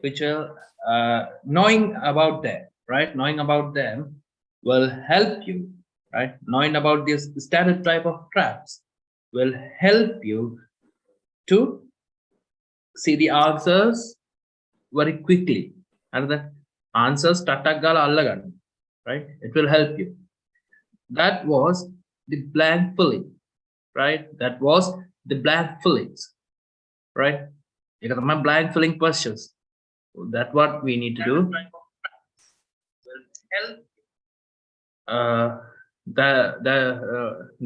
which will knowing about them, right? Knowing about them will help you, right? Knowing about this standard type of traps will help you to see the answers very quickly. And the answers tatakala allagan, right? It will help you. That was the blank filling, right? That was the blank fillings, right? You got my blank filling questions. That's what we need to do.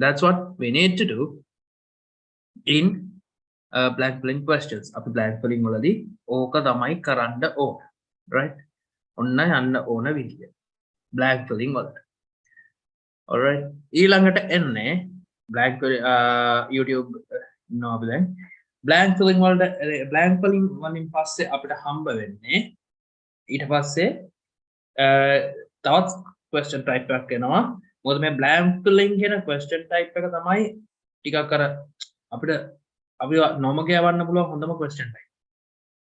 That's what we need to do in blank filling questions. Up blank filling already. Oka damai karanda o, right? Onna anna ona video. Blank filling already. All right. ඊළඟට එන්නේ blank YouTube no blank filling වලින් පස්සේ අපිට හම්බ වෙන්නේ ඊට පස්සේ තවත් question type එකක් එනවා. මොකද මේ blank filling කියන question type එක තමයි ටිකක් අර අපිට අපි නොමග යවන්න පුළුවන් හොඳම question type.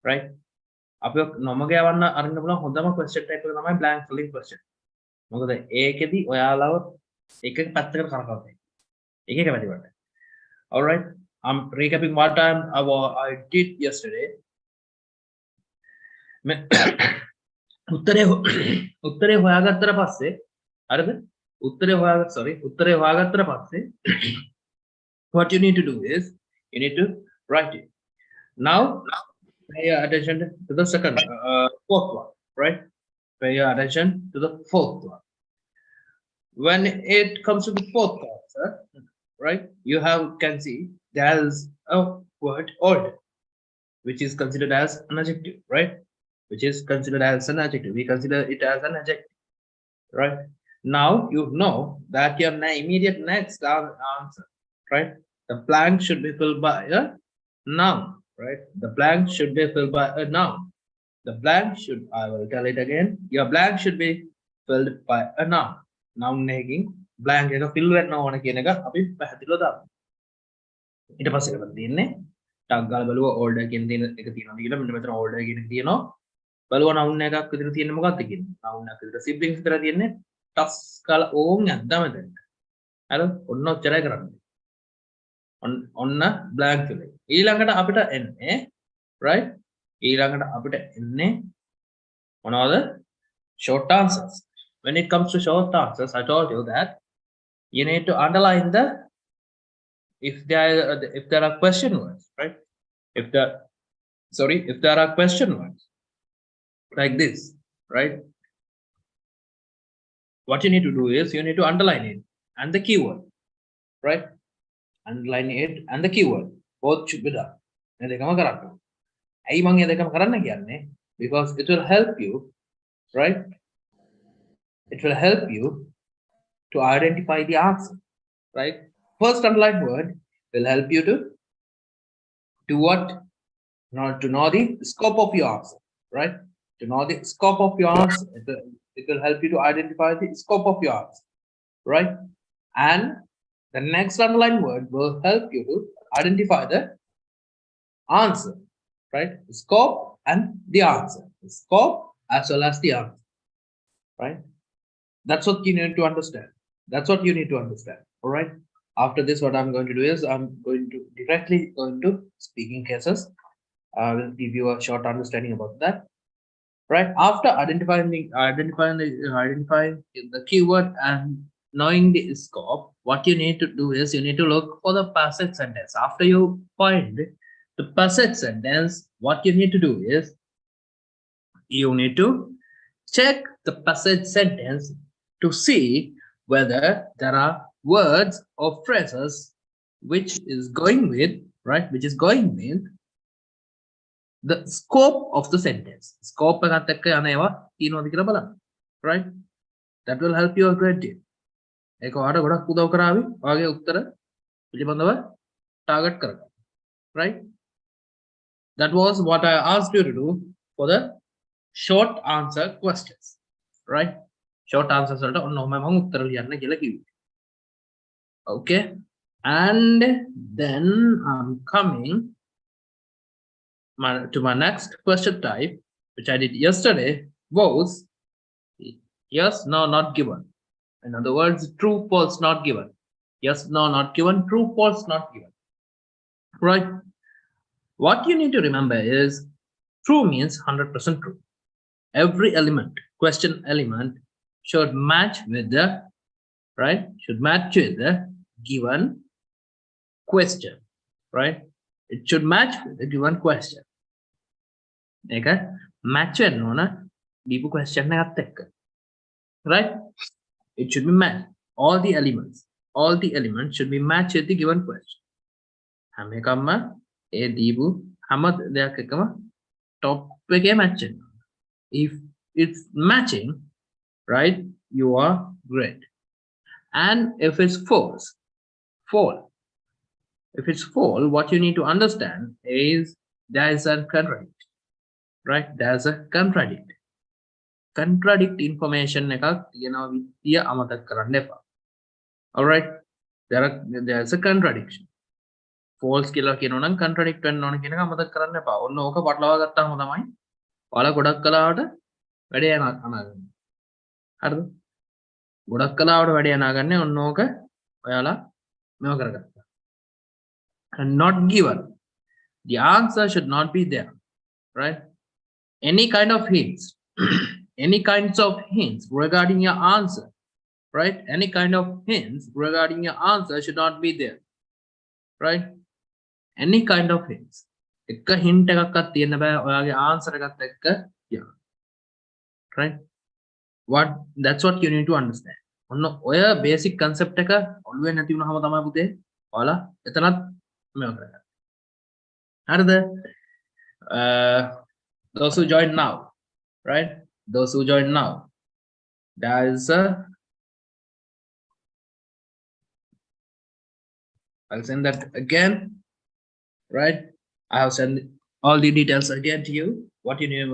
right? අපි නොමග යවන්න අරින්න පුළුවන් හොඳම question type එක තමයි blank filling question. මොකද ඒකෙදි ඔයාලව එක පැත්තකට කරකවන්න. එක වැඩිවට. All right. I'm recapping what I did yesterday. උත්තරේ හොයාගත්තට පස්සේ හරිද? උත්තරේ හොයාගත්තට පස්සේ what you need to do is you need to write it. Now pay attention to the second fourth one, right? Pay attention to the fourth one. When it comes to the fourth answer, right, you can see there's a word order, which is considered as an adjective, right? Which is considered as an adjective. We consider it as an adjective, right? Now you know that your immediate next answer, right? The blank should be filled by a noun, right? The blank should be filled by a noun. The blank should, I will tell it again, your blank should be filled by a noun. Noun එකකින් blank එක fill වෙන්න ඕන කියන එක අපි පැහැදිලිව දාමු. ඊට පස්සේ කරලා තියෙන්නේ ටග් ගාලා බලුවා order කියන තියෙන එක තියෙනවද කියලා. මෙන්න මෙතන order කියන එක තියෙනවා. බලුවා noun එකක් විතර තියෙන්නේ මොකක්ද කියන්නේ. noun එකක් විතර siblings විතර තියෙන්නේ ටස් ගාලා ඕන් යද්දා මෙතන. හරිද? ඔන්න ඔච්චරයි කරන්නේ. ඔන්න blank filling. ඊළඟට අපිට එන්නේ right? ඊළඟට අපිට එන්නේ මොනවද? Short answers. When it comes to short answers, I told you that you need to underline if there are question words, right? If there are question words like this, right? What you need to do is you need to underline it and the keyword, right? Underline it and the keyword. Both should be done. Because it will help you, right? It will help you to identify the answer, right? First underlined word will help you to do what? To know the scope of your answer, right? To know the scope of your answer. It will help you to identify the scope of your answer, right? And the next underlined word will help you to identify the answer, right? The scope and the answer. The scope as well as the answer, right? That's what you need to understand. That's what you need to understand. All right. After this, what I'm going to do is I'm going to directly go into speaking cases. I will give you a short understanding about that. Right. After identifying the keyword and knowing the scope, what you need to do is you need to look for the passage sentence. After you find the passage sentence, what you need to do is you need to check the passage sentence to see whether there are words or phrases which is going with the scope of the sentence. Scope එකත් එක්ක යන ඒවා තියෙනවද කියලා බලන්න. Right? That will help you a great deal. ඒක ඔයාලට ගොඩක් උදව් කරાવી. ඔයාගේ උත්තර පිළිබඳව target කරගන්න. Right? That was what I asked you to do for the short answer questions. Right? Short answers වලට ඔන්න ඔහම මම උත්තර ලියන්න කියලා කිව්වේ. Okay? And then I'm coming to my next question type, which I did yesterday, was yes, no, not given. In other words, true, false, not given. Yes, no, not given. True, false, not given. Right? What you need to remember is true means 100% true. Every element, question element, should match with the, right? Should match with the given question, right? It should match with the given question. Okay? Match the question, right? It should be matched. All the elements should be matched with the given question. Top match. If it's matching, right, you are great. And if it's false, if it's false, what you need to understand is there is a contradict, right? There's a contradict information all right, there's a contradiction. False කියලා කියනවනම් contradict වෙන්න ඕන කියන එක අමතක කරන්න එපා. ඔන්න ඕක පටලවා ගත්තාම තමයි ඔයාලා ගොඩක් කලාවට වැඩේ අනාගන්නේ. හරිද? ගොඩක් කලාවට වැඩේ අනාගන්නේ ඔන්න ඕක ඔයාලා මේව කරගත්තා. And not given. The answer should not be there, right? Any kind of hints, any kinds of hints regarding your answer, right? Any kind of hints regarding your answer should not be there, right? Any kind of hints. එක hint එකක්වත් තියෙන්න බෑ ඔයාගේ answer එකත් එක්ක yeah, right? That's what you need to understand. ඔන්න ඔය basic concept එක ඔළුවේ නැති වුණාම තමයි පුතේ ඔයාලා එතනත් මේව කරගන්න. හරිද? Those who join now, right? Those who join now, there is a, I'll send that again, right? I have sent all the details again to you. What you need,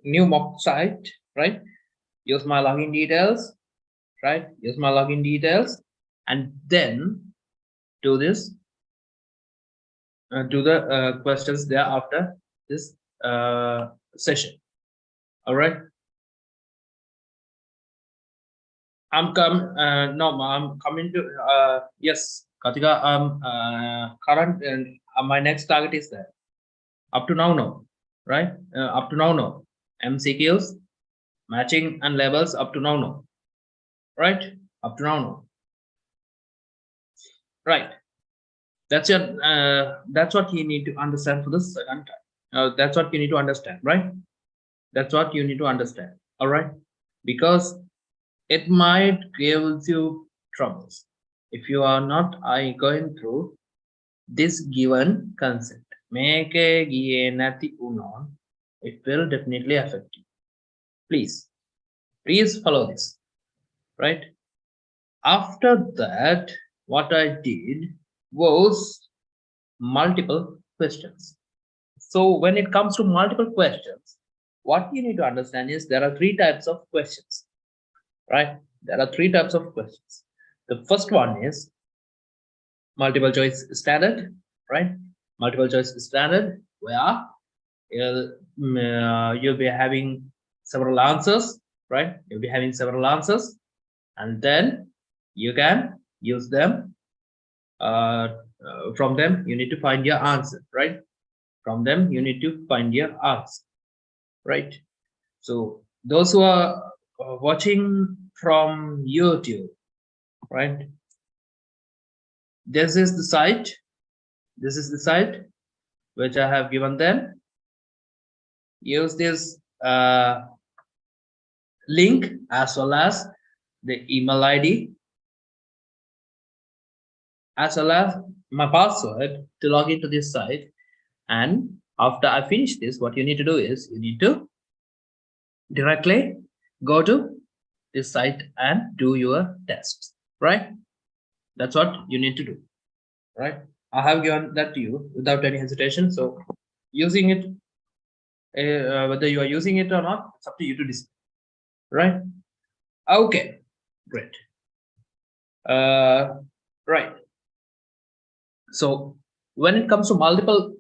new mock site, right? Use my login details, right? Use my login details, and then do this. Do the questions there after this session. All right. I'm coming to yes, Katika. Current my next target is that up to now no, right? Up to now no. MCQs, matching and labels up to now no, right? Up to now no, right? That's what you need to understand for the second time. That's what you need to understand, right? That's what you need to understand. All right, because it might give you troubles if you are not going through this given concept. It will definitely affect you. Please follow this, right? After that, what I did was multiple questions. So when it comes to multiple questions, what you need to understand is there are 3 types of questions, right? There are 3 types of questions. The first one is multiple choice standard, right? Multiple choice standard, where you'll be having several answers, right? You'll be having several answers, and then you can use them. From them you need to find your answer, right? From them you need to find your answer, right? So those who are watching from YouTube, right? This is the site which I have given them. Use this link as well as the email ID as well as my password to log into this site. And after I finish this, what you need to do is you need to directly go to this site and do your tests, right? That's what you need to do, right? I have given that to you without any hesitation. So using it, whether you are using it or not, it's up to you to decide, right? Okay, great. Right. So when it comes to multiple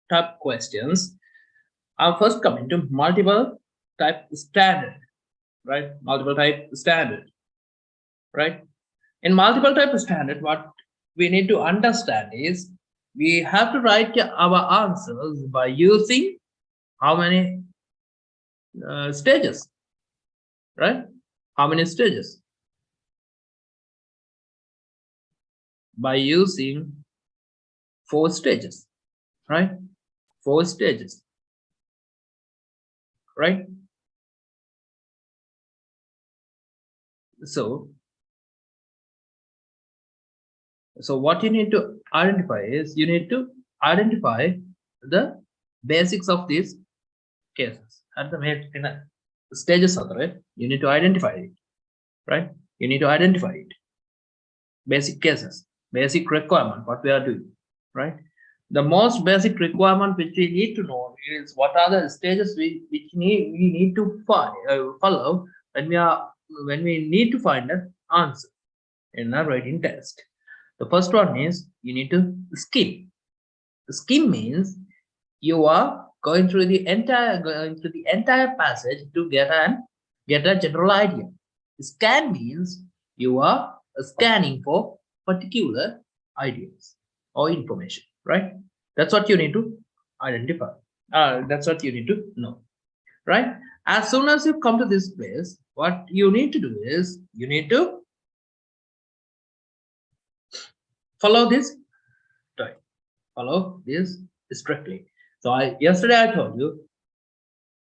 type questions, I'll first come into multiple type standard, right? Multiple type standard, right? In multiple type standard, what we need to understand is we have to write our answers by using how many stages, right? How many stages? By using 4 stages, right? 4 stages, right? So what you need to identify is you need to identify the basics of these cases at the stages of it. You need to identify it, right? You need to identify it. Basic cases, basic requirement, what we are doing, right? The most basic requirement which we need to know is what are the stages we need to follow when we need to find an answer in a writing test. The first one is you need to skim. Skim means you are going through the entire passage to get a general idea. Scan means you are scanning for particular ideas or information, right? That's what you need to identify. That's what you need to know, right? As soon as you come to this place, what you need to do is you need to follow this, right? Follow this strictly. So yesterday I told you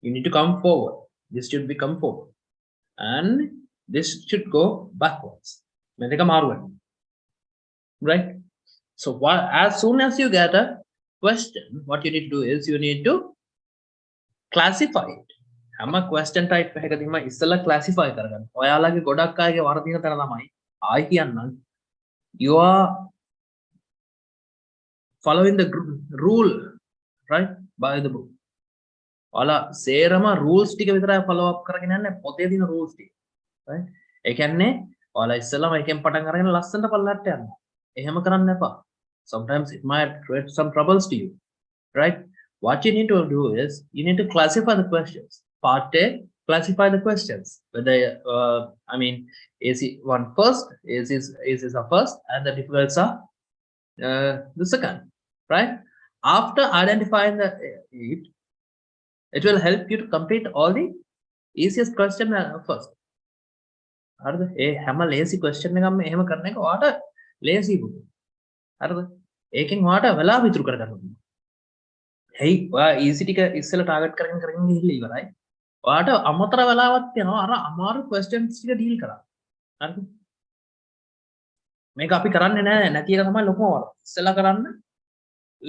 need to come forward. This should be come forward, and this should go backwards. Right? So as soon as you get a question, what you need to do is you need to classify it. හැම question type එකකදීම ඉස්සෙල්ලා classify කරගන්න. ඔයාලගේ ගොඩක් අයගේ වර්ධින තැන තමයි ආයි කියන්නම්. You are following the rule, right, by the book. ඔයාලා සේරම rules ටික විතරයි follow up කරගෙන යන්නේ පොතේ තියෙන rules ටික. right? ඒ කියන්නේ ඔයාලා ඉස්සෙල්ලාම එකෙන් පටන් අරගෙන ලස්සනට පල්ලට යනවා. එහෙම කරන්න එපා. Sometimes it might create some troubles to you, right? What you need to do is you need to classify the questions. Part A, classify the questions. Whether is it one first, is this a first, and the difficulties are the second, right? After identifying it will help you to complete all the easiest question first. හරිද? ඒ හැම lazy question එකක්ම එහෙම කරන එක ඔයාට lazy පුදු. හරිද? ඒකෙන් ඔයාට වෙලාව ඉතුරු කරගන්න පුළුවන්. hey ඔයා easy ටික ඉස්සෙල්ලා target කරගෙන ගිහිල්ලා ඉවරයි. ඔයාට අමතර වෙලාවක් තියෙනවා අර අමාරු questions ටික deal කරන්න. හරිද? මේක අපි කරන්නේ නැහැ නැති එක තමයි ලොකුම වරද. ඉස්සෙල්ලා කරන්න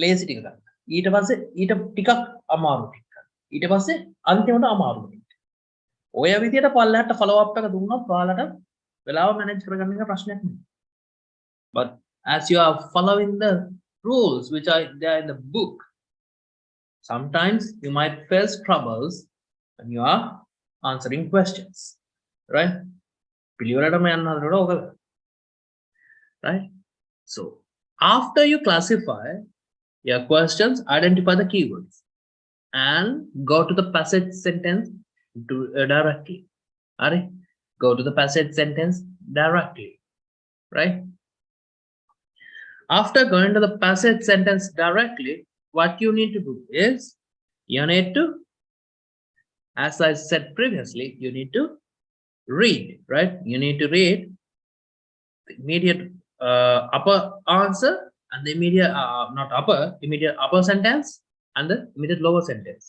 lazy ටික ගන්න. ඊට පස්සේ ඊට ටිකක් අමාරු ටික ගන්න. ඊට පස්සේ අන්තිමට අමාරු ටික. ඔය විදියට පල්ලෙහාට follow up එක දුන්නොත් ඔයාලට වෙලාව manage කරගන්න එක ප්‍රශ්නයක් නෙවෙයි. But as you are following the rules which are there in the book, sometimes you might face troubles when you are answering questions, right? Right? So after you classify your questions, identify the keywords and go to the passage sentence directly. Alright? Go to the passage sentence directly, right? After going to the passage sentence directly, what you need to do is you need to, as I said previously, you need to read, right? You need to read the immediate upper answer and the immediate immediate upper sentence and the immediate lower sentence.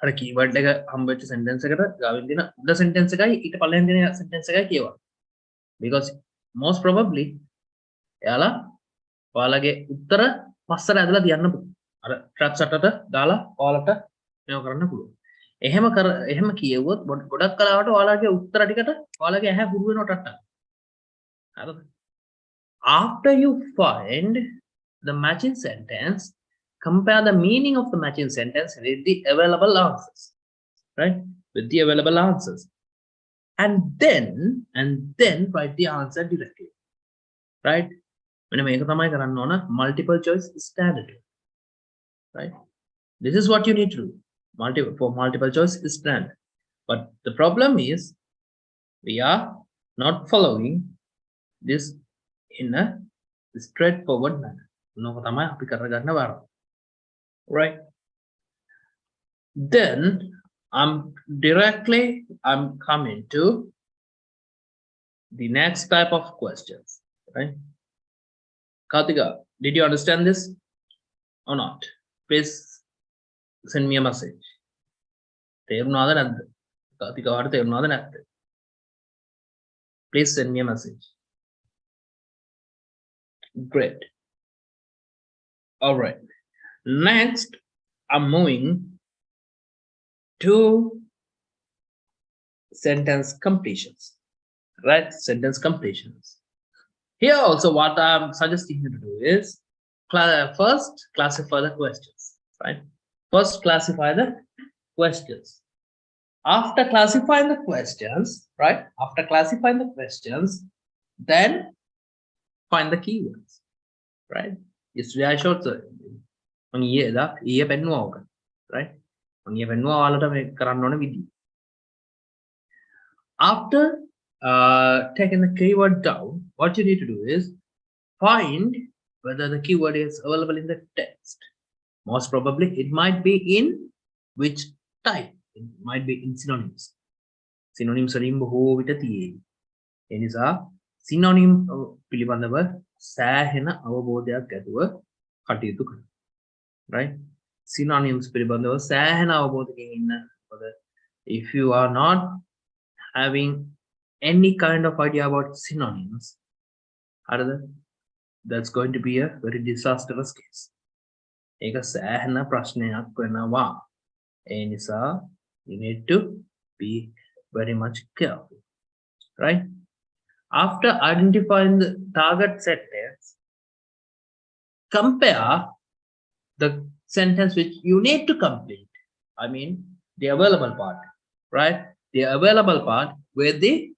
අර keyword එක හම්බෙච්ච sentence එකට ගාවින් දෙන උඩ sentence එකයි ඊට පල්ලෙන් දෙන sentence එකයි කියවන්න. Because most probably එයාලා ඔයාලගේ උත්තර පස්සට ඇදලා තියන්න පුළුවන්. අර traps අටට දාලා ඔයාලට මේව කරන්න පුළුවන්. එහෙම කියෙව්වොත් ගොඩක් කලාවට ඔයාලගේ උත්තර ටිකට ඔයාලගේ ඇහැ හුරු වෙනවා ටට්ටක්. හරිද? After you find the matching sentence, compare the meaning of the matching sentence with the available answers, right? With the available answers. And then write the answer directly, right? When I make a multiple choice standard, right? This is what you need to do. For multiple choice is standard. But the problem is we are not following this in a straightforward manner. Right? Then I'm coming to the next type of questions. Right? Kartika, did you understand this or not? Please send me a message. Please send me a message. Great. All right. Next, I'm moving to sentence completions. Right? Sentence completions. Here also, what I'm suggesting you to do is first classify the questions. Right? First classify the questions. After classifying the questions, right? After classifying the questions, then find the keywords. Right? Yesterday I showed the right? After taking the keyword down, what you need to do is find whether the keyword is available in the text. Most probably it might be in which type. It might be in synonyms. Synonyms are in එනිසා synonym පිළිබඳව සෑහෙන අවබෝධයක් ඇතුව කටයුතු කරන්න. Right? Synonyms පිළිබඳව සෑහෙන අවබෝධයකින් ඉන්න. If you are not having any kind of idea about synonyms, that's going to be a very disastrous case. ඒක සෑහෙන ප්‍රශ්නයක් වෙනවා. ඒ නිසා you need to be very much careful. Right? After identifying the target sentence, compare the sentence which you need to complete. I mean, the available part, right? The available part with the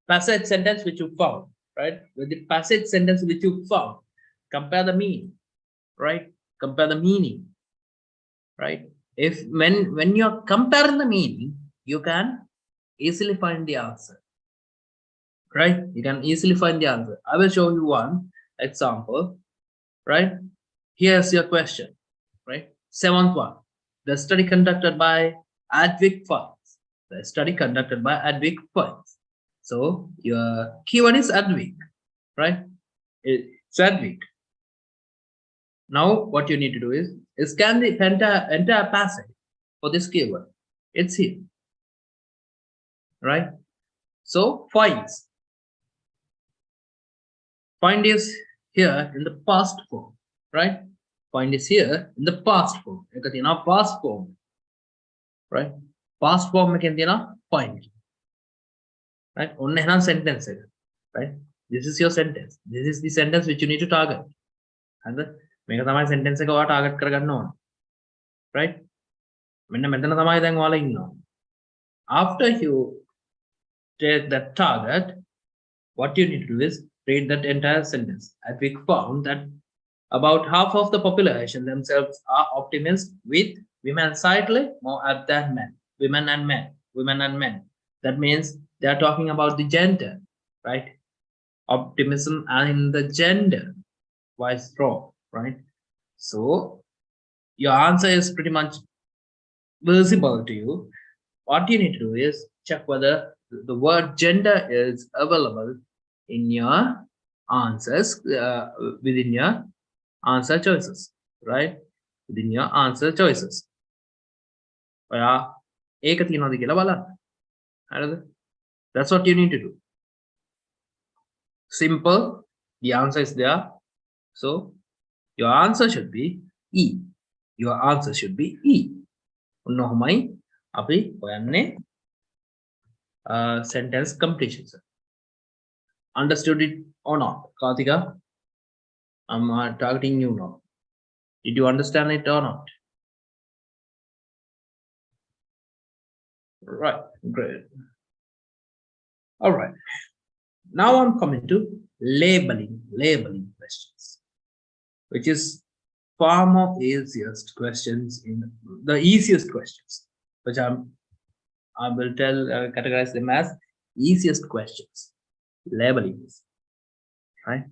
passage sentence which you found, right? With the passage sentence which you found, compare the meaning, right? Compare the meaning, right? If when you're comparing the meaning, you can easily find the answer. Right? You can easily find the answer. I will show you one example. Right? Here's your question. Right? 7th one. The study conducted by Advik Files. The study conducted by Advik Files. So your keyword is Advik. Right? It's Advik. Now what you need to do is scan the entire passage for this keyword. It's here. Right? So files. Find is here in the past form, right? Find is here in the past form. Past form, right? Past form find, right? Only sentence, right? This is your sentence. This is the sentence which you need to target. And the sentence target right? After you take that target, what you need to do is read that entire sentence. Advik found that about half of the population themselves are optimists, with women slightly more apt than men. Women and men. That means they are talking about the gender, right? Optimism and the gender wise wrong, right? So your answer is pretty much visible to you. What you need to do is check whether the word gender is available in your answers, within your answer choices, right? Within your answer choices. That's what you need to do. Simple. The answer is there. So your answer should be E. Your answer should be E. Sentence completion, sir. Understood it or not? Kartika, I'm targeting you now. Did you understand it or not? Right, great. All right. Now I'm coming to labeling questions, which is far more easiest questions in the easiest questions, which I will categorize them as easiest questions. Labeling, right?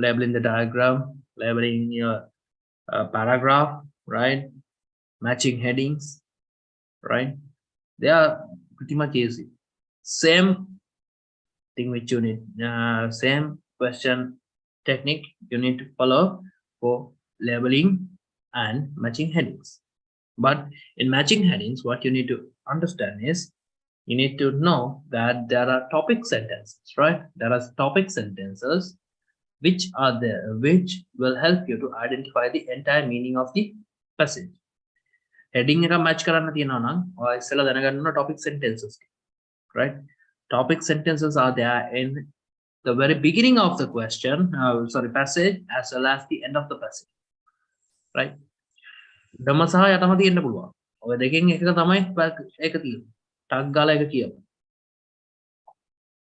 Labeling the diagram, labeling your paragraph, right? Matching headings, right? They are pretty much easy. Same thing which you need, same question technique you need to follow for labeling and matching headings. But in matching headings, what you need to understand is you need to know that there are topic sentences, right? There are topic sentences which are there, which will help you to identify the entire meaning of the passage. Heading එක match කරන්න තියෙනවා නම් ඔය ඉස්සෙල්ලා දැනගන්න ඕන topic sentences, right? Topic sentences are there in the very beginning of the question, passage, as well as the end of the passage, right? ධම සහ යටම තියෙන්න පුළුවන්. ඔය දෙකෙන් එකක තමයි ඒක තියෙන්නේ. ටග් ගාලා එක කියමු.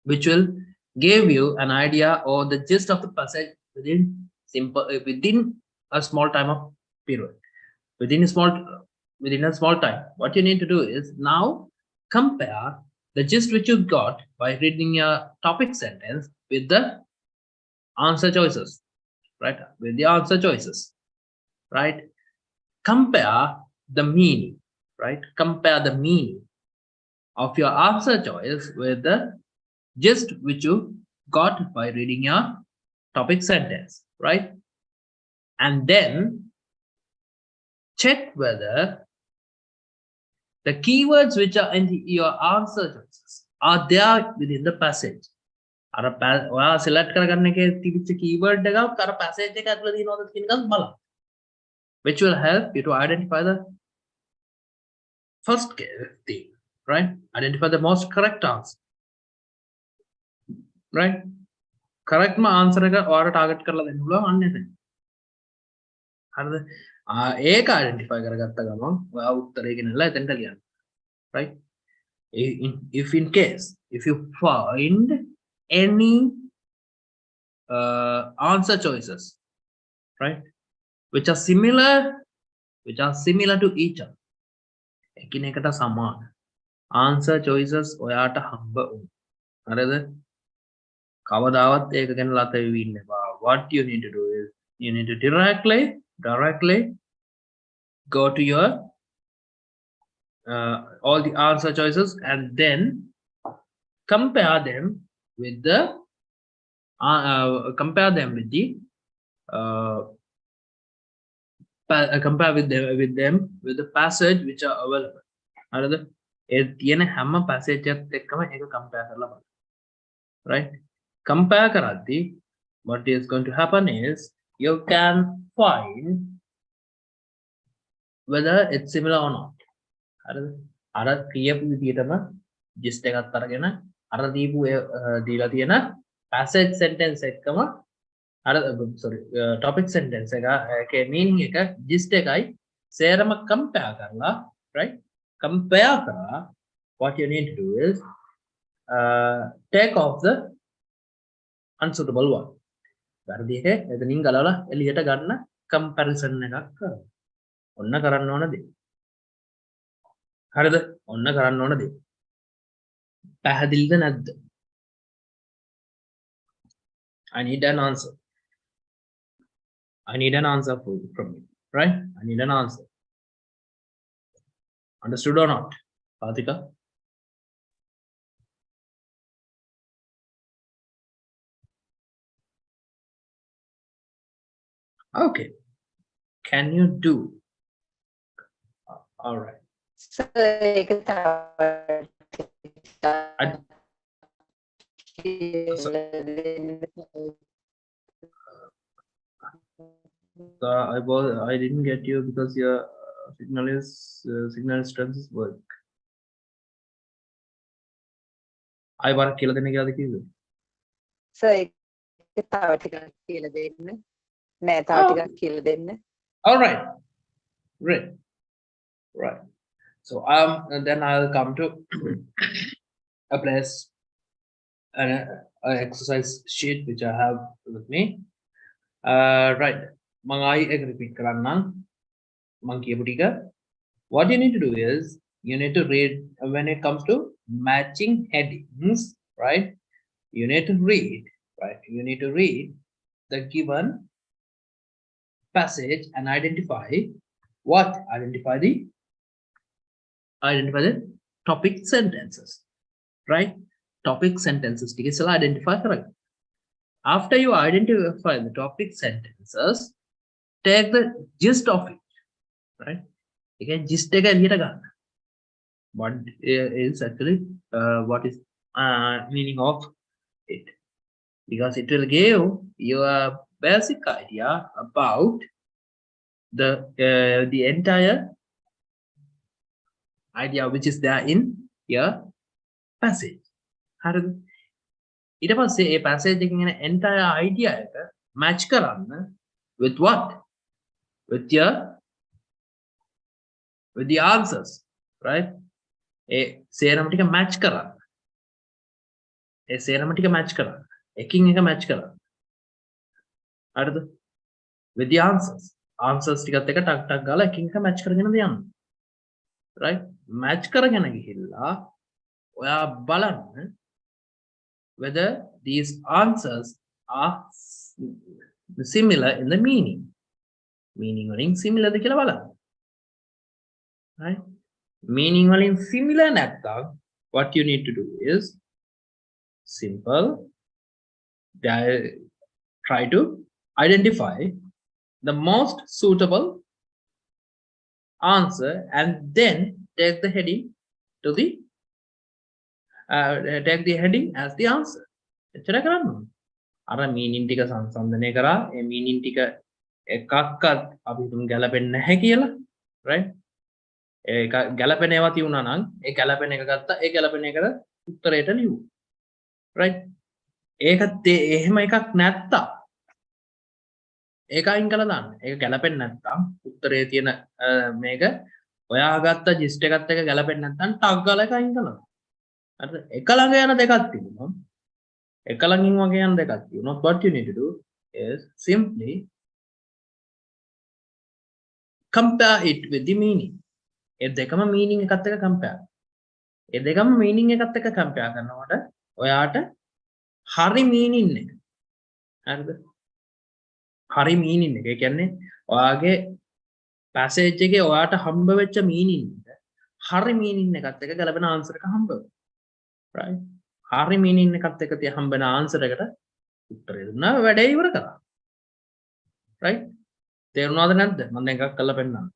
Which will give you an idea or the gist of the passage within a small time of period. Within a small time. What you need to do is now compare the gist which you got by reading your topic sentence with the answer choices, right? With the answer choices, right? Compare the meaning, right? Compare the meaning of your answer choice with the gist which you got by reading your topic sentence, right? And then check whether the keywords which are in your answer choices are there within the passage. ඔයා select කරගන්න එකේ තිබිච්ච keyword එකක් අර passage එක ඇතුළේ තියෙනවද කියන එකත් බලන්න. Which will help you to identify the first thing, right? Identify the most correct answer, right? Correct answer එක ඔයාලා target කරලා දෙන්න පුළුවන් අන්න එතන. හරිද? ඒක identify කරගත්ත ගමන් ඔයා උත්තරේ ගෙනල්ලා එතනට ලියන්න, right? If in case if you find any answer choices, right, which are similar to each other, එකිනෙකට සමාන answer choices ඔයාට හම්බ වුණා. හරිද? කවදාවත් ඒක ගැන ලත වෙවි ඉන්න එපා. What you need to do is you need to directly go to your all the answer choices and then compare them with the compare them with the passage which are available. හරිද? ඒ තියෙන හැම passage එකත් එක්කම ඒක compare කරලා බලන්න, right? Compare කරද්දී what is going to happen is you can find whether it's similar or not. හරිද? අර කියපු විදිහටම gist එකත් අරගෙන අර දීලා තියෙන passage sentence එකම topic sentence එකේ meaning එක gist එකයි සේරම compare කරලා, right? Compare කරලා what you need to do is take off the unsuitable one. වැරදි එක එතනින් ගලවලා එළියට ගන්න comparison එකක් කරන්න. ඔන්න කරන්න ඕන දේ. හරිද? ඔන්න කරන්න ඕන දේ. පැහැදිලිද නැද්ද? I need an answer. I need an answer from you, right? I need an answer. Understood or not, Patika? Okay. Can you do? All right. So I didn't get you because your signal strength is work. I want to kill the negative. So all right. Great. Right. So and then I'll come to a place an exercise sheet which I have with me. Right. mangai ek repeat karannan man kiyapu tika. What you need to do is you need to read when it comes to matching headings, right? You need to read, right? You need to read the given passage and identify what? Identify the topic sentences, right? Topic sentences tika isala identify karanga. After you identify the topic sentences, take the gist of it, right? Again, gist එක එළියට ගන්න. What is actually what is meaning of it, because it will give you a basic idea about the entire idea which is there in your passage. හරිද? ඊට පස්සේ ඒ passage එකකින් එන entire idea එක match කරන්න with what? With the answers, right? ඒ සේරම ටික match කරන්න. ඒ සේරම ටික match කරන්න. එකින් එක match කරන්න. හරිද? With the answers. Answers ටිකත් එක ටක් ටක් ගාලා එකින් එක match කරගෙන යන්න. Right? Match කරගෙන ගිහිල්ලා ඔයා බලන්න whether these answers are similar in the meaning. Meaning වලින් similar ද කියලා බලන්න. Right? Meaning වලින් similar නැත්නම් what you need to do is simple. Try to identify the most suitable answer and then take the heading to the take the heading as the answer. එච්චර කරන්න ඕනේ. අර meaning ටික සංසන්දනය කරා ඒ meaning ටික එකක්වත් අපි හිතමු ගැලපෙන්නේ නැහැ කියලා, right? ඒක ගැලපෙන ඒවා තියුණා නම් ඒ ගැලපෙන එක ගත්තා, ඒ ගැලපෙන එකට උත්තරයට ලියුවා, right? ඒකත් එහෙම එකක් නැත්තා ඒක අයින් කළා දාන්න. ඒක ගැලපෙන්නේ නැත්නම් උත්තරේ තියෙන මේක ඔයා ගත්ත ජිස්ට් එකත් එක ගැලපෙන්නේ නැත්නම් ටග් ගාලා එක අයින් කළා. හරිද? එක ළඟ යන දෙකක් තිබුණා. එක ළඟින් වගේ යන දෙකක් තිබුණා. What you need to do is simply compare it with the meaning. ඒ දෙකම meaning එකත් එක්ක compare. ඒ දෙකම meaning එකත් එක්ක compare කරනකොට ඔයාට හරි meaning එක. හරිද? හරි meaning එක. ඒ කියන්නේ ඔයාගේ passage එකේ ඔයාට හම්බ වෙච්ච meaning එක හරි meaning එකත් එක්ක ගැලපෙන answer එක හම්බ වෙනවා. right? හරි meaning එකත් එක්ක තිය හම්බෙන answer එකට උත්තරය දුන්නා වැඩේ ඉවර කරා. right? තේරුණාද නැද්ද? මම දැන් එකක් කරලා පෙන්නන්නම්.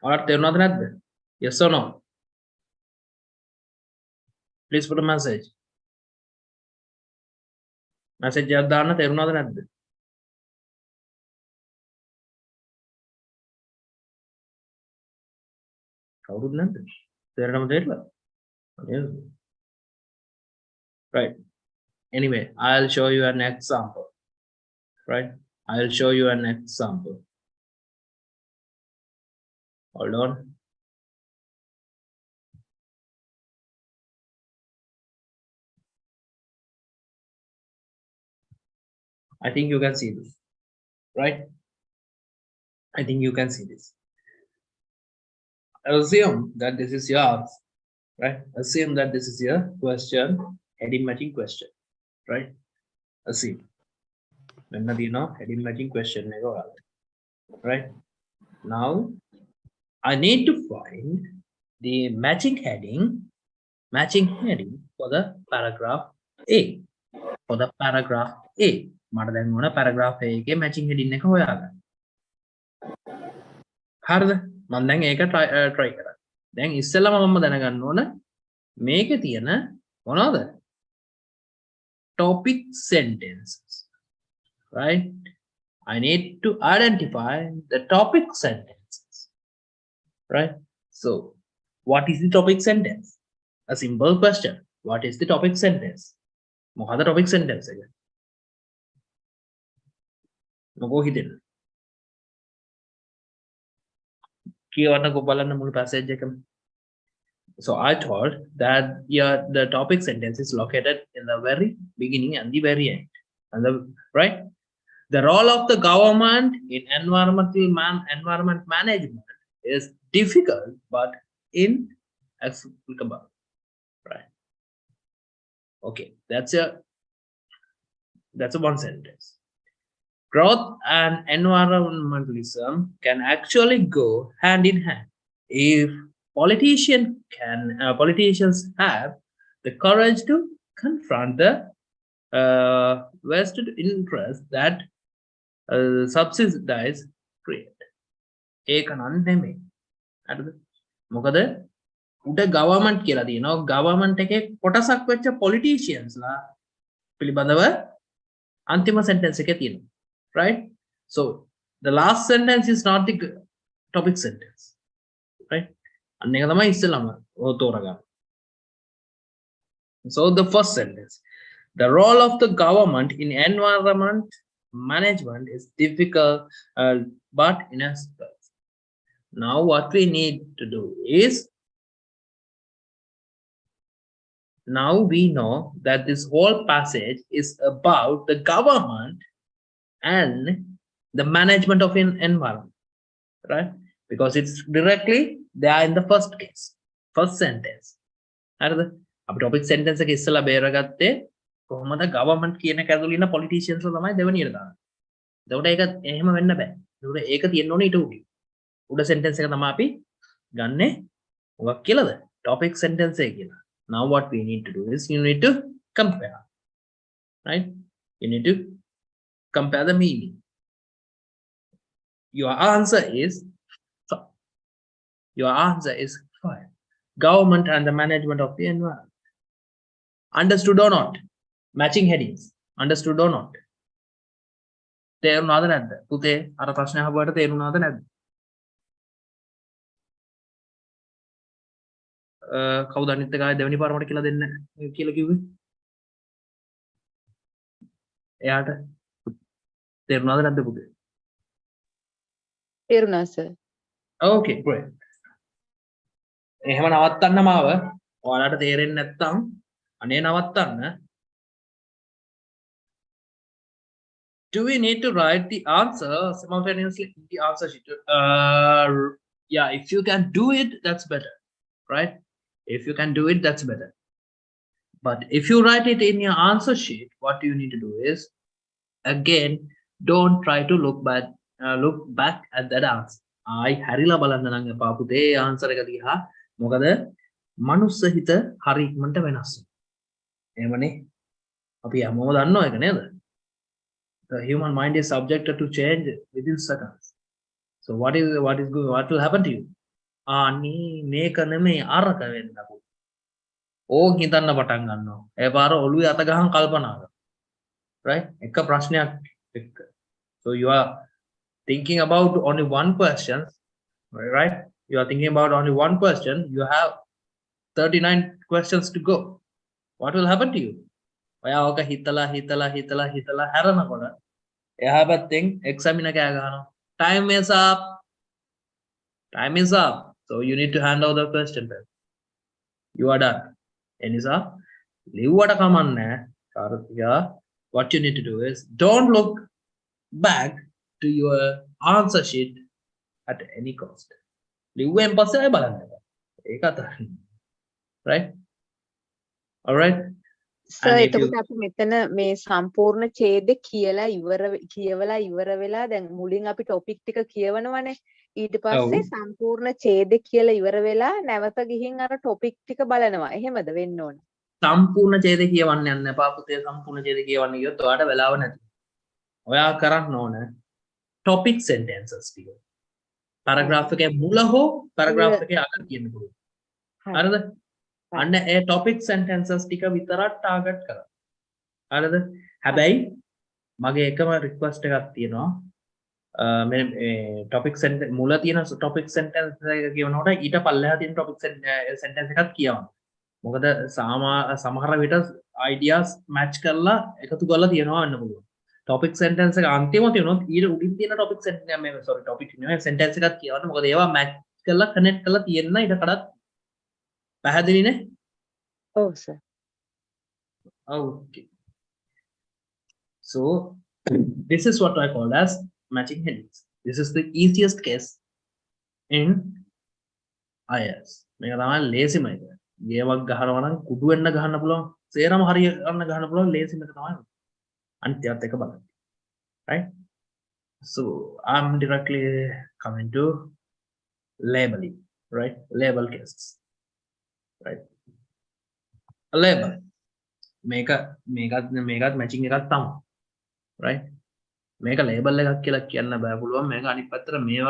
ඔයාලට තේරුණාද නැද්ද? yes or no? please put a message. message එකක් දාන්න. තේරුණාද නැද්ද? කවුරුත් නැද්ද? තේරෙනවද තේරෙලා? yes. right. anyway, I'll show you an example. right? I'll show you an example. hold on. I think you can see this, right? I think you can see this. Assume that this is yours, right? Assume that this is your question, heading matching question, right? Assume. When you know heading matching question, right? Now I need to find the matching heading for the paragraph A. For the paragraph A. මට දැන් ඕන paragraph A එකේ matching heading එක හොයාගන්න. හරිද? මම දැන් ඒක try කරා. දැන් ඉස්සෙල්ලාම මම දැනගන්න ඕන මේකේ තියෙන මොනවද? topic sentences. right? I need to identify the topic sentences. right? So, what is the topic sentence? A simple question. What is the topic sentence? මොකද topic sentence එක? මොකෝ හිතෙන්න? කියවන්නකෝ බලන්න මුළු passage එකම. So I thought that the topic sentence is located in the very beginning and the very end. And right? The role of the government in environment management is difficult but inexplicable. Right. Okay, that's a one sentence. Growth and environmentalism can actually go hand in hand if politicians have the courage to confront the vested interest that subsidize trade. ඒක නම් නෙමෙයි. හරිද? මොකද උඩ government කියලා දිනනවා. government එකේ කොටසක් වෙච්ච politicians ලා පිළිබඳව අන්තිම sentence එකේ තියෙනවා. Right? So the last sentence is not the topic sentence. Right? අන්න ඒක තමයි ඉස්සෙල්ලාම තෝරගන්න. So the first sentence, the role of the government in environment management is difficult but inexplicable. Now what we need to do is, now we know that this whole passage is about the government and the management of an environment, right? Because it's directly there in the first case, first sentence. අපි topic sentence එක ඉස්සලා බේරගත්තේ කොහොමද government කියන කැදුළු ඉන්න politicians ලා තමයි දෙවෙනියට දාන්නේ. එතකොට ඒක එහෙම වෙන්න බෑ. ඒකට ඒක තියෙන්න ඕනේ ඊට උඩින්. උඩ sentence එක තමයි අපි ගන්නෙ මොකක් කියලාද? topic sentence එක කියලා. Now what we need to do is you need to compare. Right? You need to compare the meaning. Your answer is 5. Government and the management of the environment. Understood or not? Matching headings. Understood or not? තේරුණාද නැද්ද? පුතේ අර ප්‍රශ්න අහුවට තේරුණාද නැද්ද? කවුද අනිත් එකයි දෙවෙනි පාර මට කියලා දෙන්න කියලා කිව්වේ? එයාට තේරුණාද නැද්ද පුතේ? තේරුණා සර්. Okay, great. එහෙම නවත්තන්න මාව. ඔයාලට තේරෙන්නේ නැත්නම් අනේ නවත්තන්න. Do we need to write the answer simultaneously in the answer sheet? Yeah, if you can do it, that's better, right? If you can do it, that's better. But if you write it in your answer sheet, what you need to do is, again, don't try to look back at that answer. I harila බලන්න නම් එපා පුතේ answer එක දිහා. මොකද මනුස්ස හිත හරි ඉක්මනට වෙනස් වෙනවා. එහෙමනේ. අපි හැමෝම දන්නවා ඒක නේද? The human mind is subjected to change within seconds. So what will happen to you? අනේ මේක නෙමෙයි අරක වෙන්න පුළුවන්. ඕක හිතන්න පටන් ගන්නවා. ඒ පාර ඔළුවේ අත ගහන් කල්පනා කරනවා. Right? එක ප්‍රශ්නයක් එක්ක. So you are thinking about only one question, right? You are thinking about only one question. You have 39 questions to go. What will happen to you? ඔයා ඕක හිතලා හැරනකොට එහා පැත්තෙන් examiner කෑ ගහනවා. Time is up. Time is up. So you need to hand over the question paper. You are done. එනිසා ලිව්වට කමන්නේ කාර්තියා. What you need to do is don't look back to your answer sheet at any cost. ලිව්වෙන් පස්සේ ආයෙ බලන්න එපා. ඒක අතරින්. Right? All right? Sir එතකොට අපි මෙතන මේ සම්පූර්ණ ඡේදේ කියවලා ඉවර වෙලා දැන් මුලින් අපි ටොපික් ටික කියවනවනේ ඊට පස්සේ සම්පූර්ණ ඡේදේ කියලා ඉවර වෙලා නැවත ගිහින් අර ටොපික් ටික බලනවා එහෙමද වෙන්න ඕන සම්පූර්ණ ඡේදේ කියවන්න යන්න එපා පුතේ සම්පූර්ණ ඡේදේ කියවන්න ගියොත් ඔයාට වෙලාව නැති ඔයා කරන්න ඕන ටොපික් සෙන්ටෙන්සස් ටික පැරග්‍රාෆ් එකේ මුල හෝ පැරග්‍රාෆ් එකේ අග කියන්න පුළුවන් හරිද අන්න ඒ topic sentences ටික විතරක් ටාගට් කරා. හරිද? හැබැයි මගේ එකම රික්වෙස්ට් එකක් තියෙනවා. මේ topic sentence මුල තියෙන topic sentence එක කියනකොට ඊට පල්ලෙහා තියෙන topic sentence එකක් කියවන්න. මොකද සමහර විට ideas match කරලා එකතු කරලා තියනවා වෙන්න පුළුවන්. topic sentence එක අන්තිම තියෙනොත් ඊට උඩින් තියෙන topic topic නෙවෙයි sentence එකක් කියවන්න. මොකද ඒවා match කරලා connect කරලා තියෙන ඊට කඩත් පැහැදිලිනේ? ඔව් sir. Okay. So This is what I call as matching headings. This is the easiest case in IS. මේක තමයි ලේසිම එක. ගේමක් ගහනවා නම් කුඩු වෙන්න ගහන්න පුළුවන්. සේරම හරිය ගන්න ගහන්න පුළුවන් ලේසිම එක තමයි. අනිත්‍යත් එක බලන්න. Right? So I'm directly coming to labeling, right? Label cases. Right? A label. මේකත් matching එකක් තමයි. Right? මේක label එකක් කියලා කියන්න බෑ පුළුවන්. මේක අනිත් පැත්තට මේ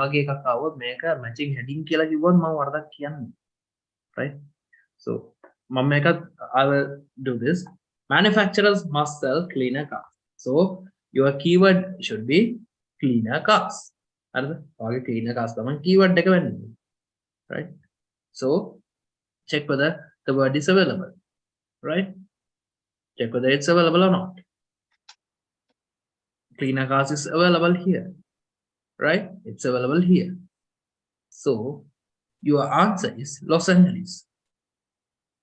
වගේ එකක් ආවොත් මේක matching heading කියලා කිව්වොත් මම වරදක් කියන්නේ. Right? So I will do this. Manufacturers must sell cleaner cars. So your keyword should be cleaner cars. හරිද? ඔයාගේ cleaner cars තමයි keyword එක වෙන්නේ. Right? So check whether the word is available. Right? Check whether it's available or not. Cleaner cars is available here. Right? It's available here. So your answer is Los Angeles.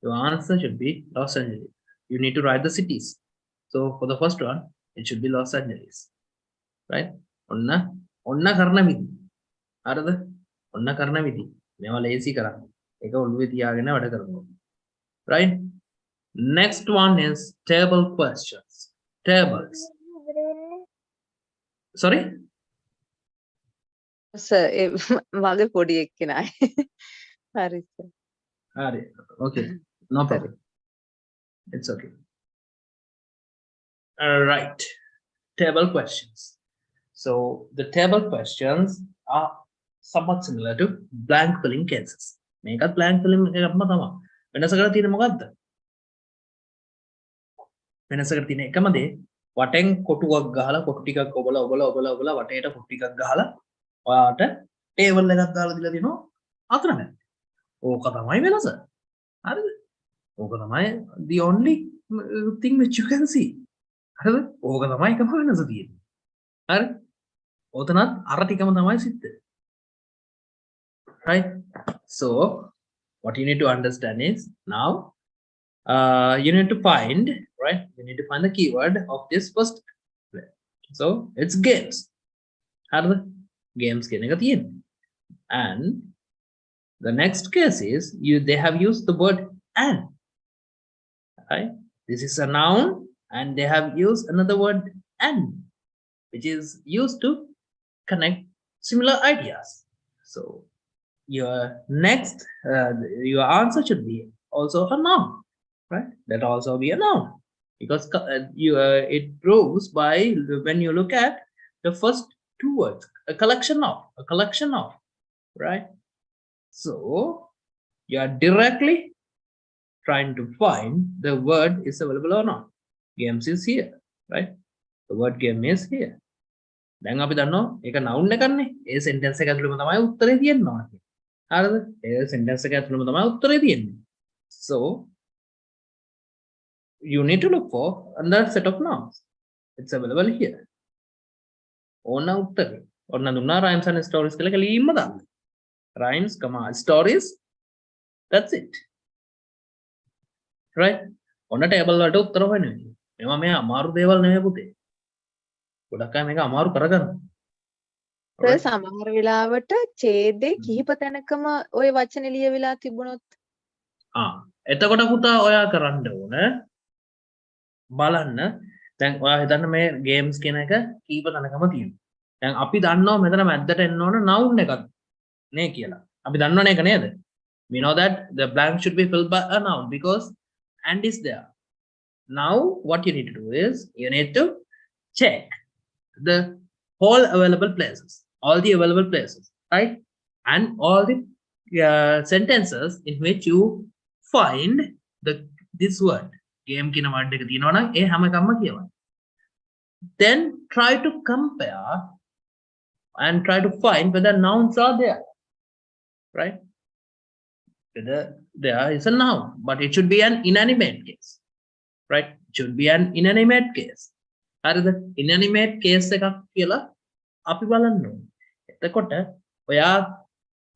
Your answer should be Los Angeles. You need to write the cities. So for the first one, it should be Los Angeles. Right? ඔන්න කරන විදි. හරිද? ඔන්න කරන විදි. මේවා ලේසි කරන්න. ඒක ඔළුවේ තියාගෙන වැඩ කරනවා. Right? Next one is table questions. Tables. Sorry? sir මගේ පොඩි එක්කෙනයි. හරි sir. Hare. Okay. No problem. It's okay. All right. Table questions. So the table questions are somewhat similar to blank filling cases. මේකත් blank filling එකක්ම තමයි. වෙනස කරලා තියෙන්නේ මොකද්ද? වෙනස කරලා තියෙන එකම දේ වටෙන් කොටුවක් ගහලා කොටු ටිකක් ඔබලා වටේට කොටු ටිකක් ගහලා ඔයාට ටේබල් එකක් දාලා දීලා දෙනවා අතරමැද. ඕක තමයි වෙනස. හරිද? ඕක තමයි the only thing which you can see. හරිද? ඕක තමයි එකම වෙනස තියෙන්නේ. හරි? ඔතනත් අර ටිකම තමයි සිද්ධ. Right? So what you need to understand is now you need to find, right? You need to find the keyword of this first. So it's games. හරිද? Games කියන එක තියෙන්නේ. And the next case is they have used the word and. Right? This is a noun and they have used another word and, which is used to connect similar ideas. So your your answer should be also a noun, right? That also be a noun because it proves by when you look at the first two words, a collection of, right? So you are directly trying to find the word is available or not. Games is here, right? The word game is here. දැන් අපි දන්නවා ඒක noun එකක්නේ. ඒ sentence එක ඇතුළේම තමයි උත්තරේ තියෙන්න ඕනේ. හරිද? ඒ sentence එක ඇතුළේම තමයි උත්තරේ තියෙන්නේ. So you need to look for another set of nouns. It's available here. ඕන උත්තරේ. ඔන්න දුන්නා rhymes and stories කියලා කලින්ම දාන්න. Rhymes, stories. That's it. Right? ඔන්න table වලට උත්තර හොයන්න වෙන්නේ. මේවා මේ අමාරු දේවල් නෙමෙයි පුතේ. ගොඩක් අය මේක අමාරු කරගන්නවා. සර් සමහර වෙලාවට ඡේදේ කිහිප තැනකම ওই වචන ලියවිලා තිබුණොත් එතකොට පුතා ඔයා කරන්න ඕන බලන්න දැන් ඔයා හිතන්න මේ ගේම්ස් කියන එක කීප තැනකම තියෙනවා. දැන් අපි දන්නවා මෙතන මැද්දට එන්න ඕන noun එකක් නේ කියලා. අපි දන්නවනේ ඒක නේද? We know that the blank should be filled by a noun because and is there. Now what you need to do is you need to check the all available places, right? And all the sentences in which you find this word game කියන word එක තියෙනවා නම් ඒ හැම එකක්ම කියවන්න. Then try to compare and try to find whether nouns are there, right? Whether there is a noun, but it should be an inanimate case, right? It should be an inanimate case. හරිද? inanimate case එකක් කියලා අපි බලන්න ඕනේ. එතකොට ඔයා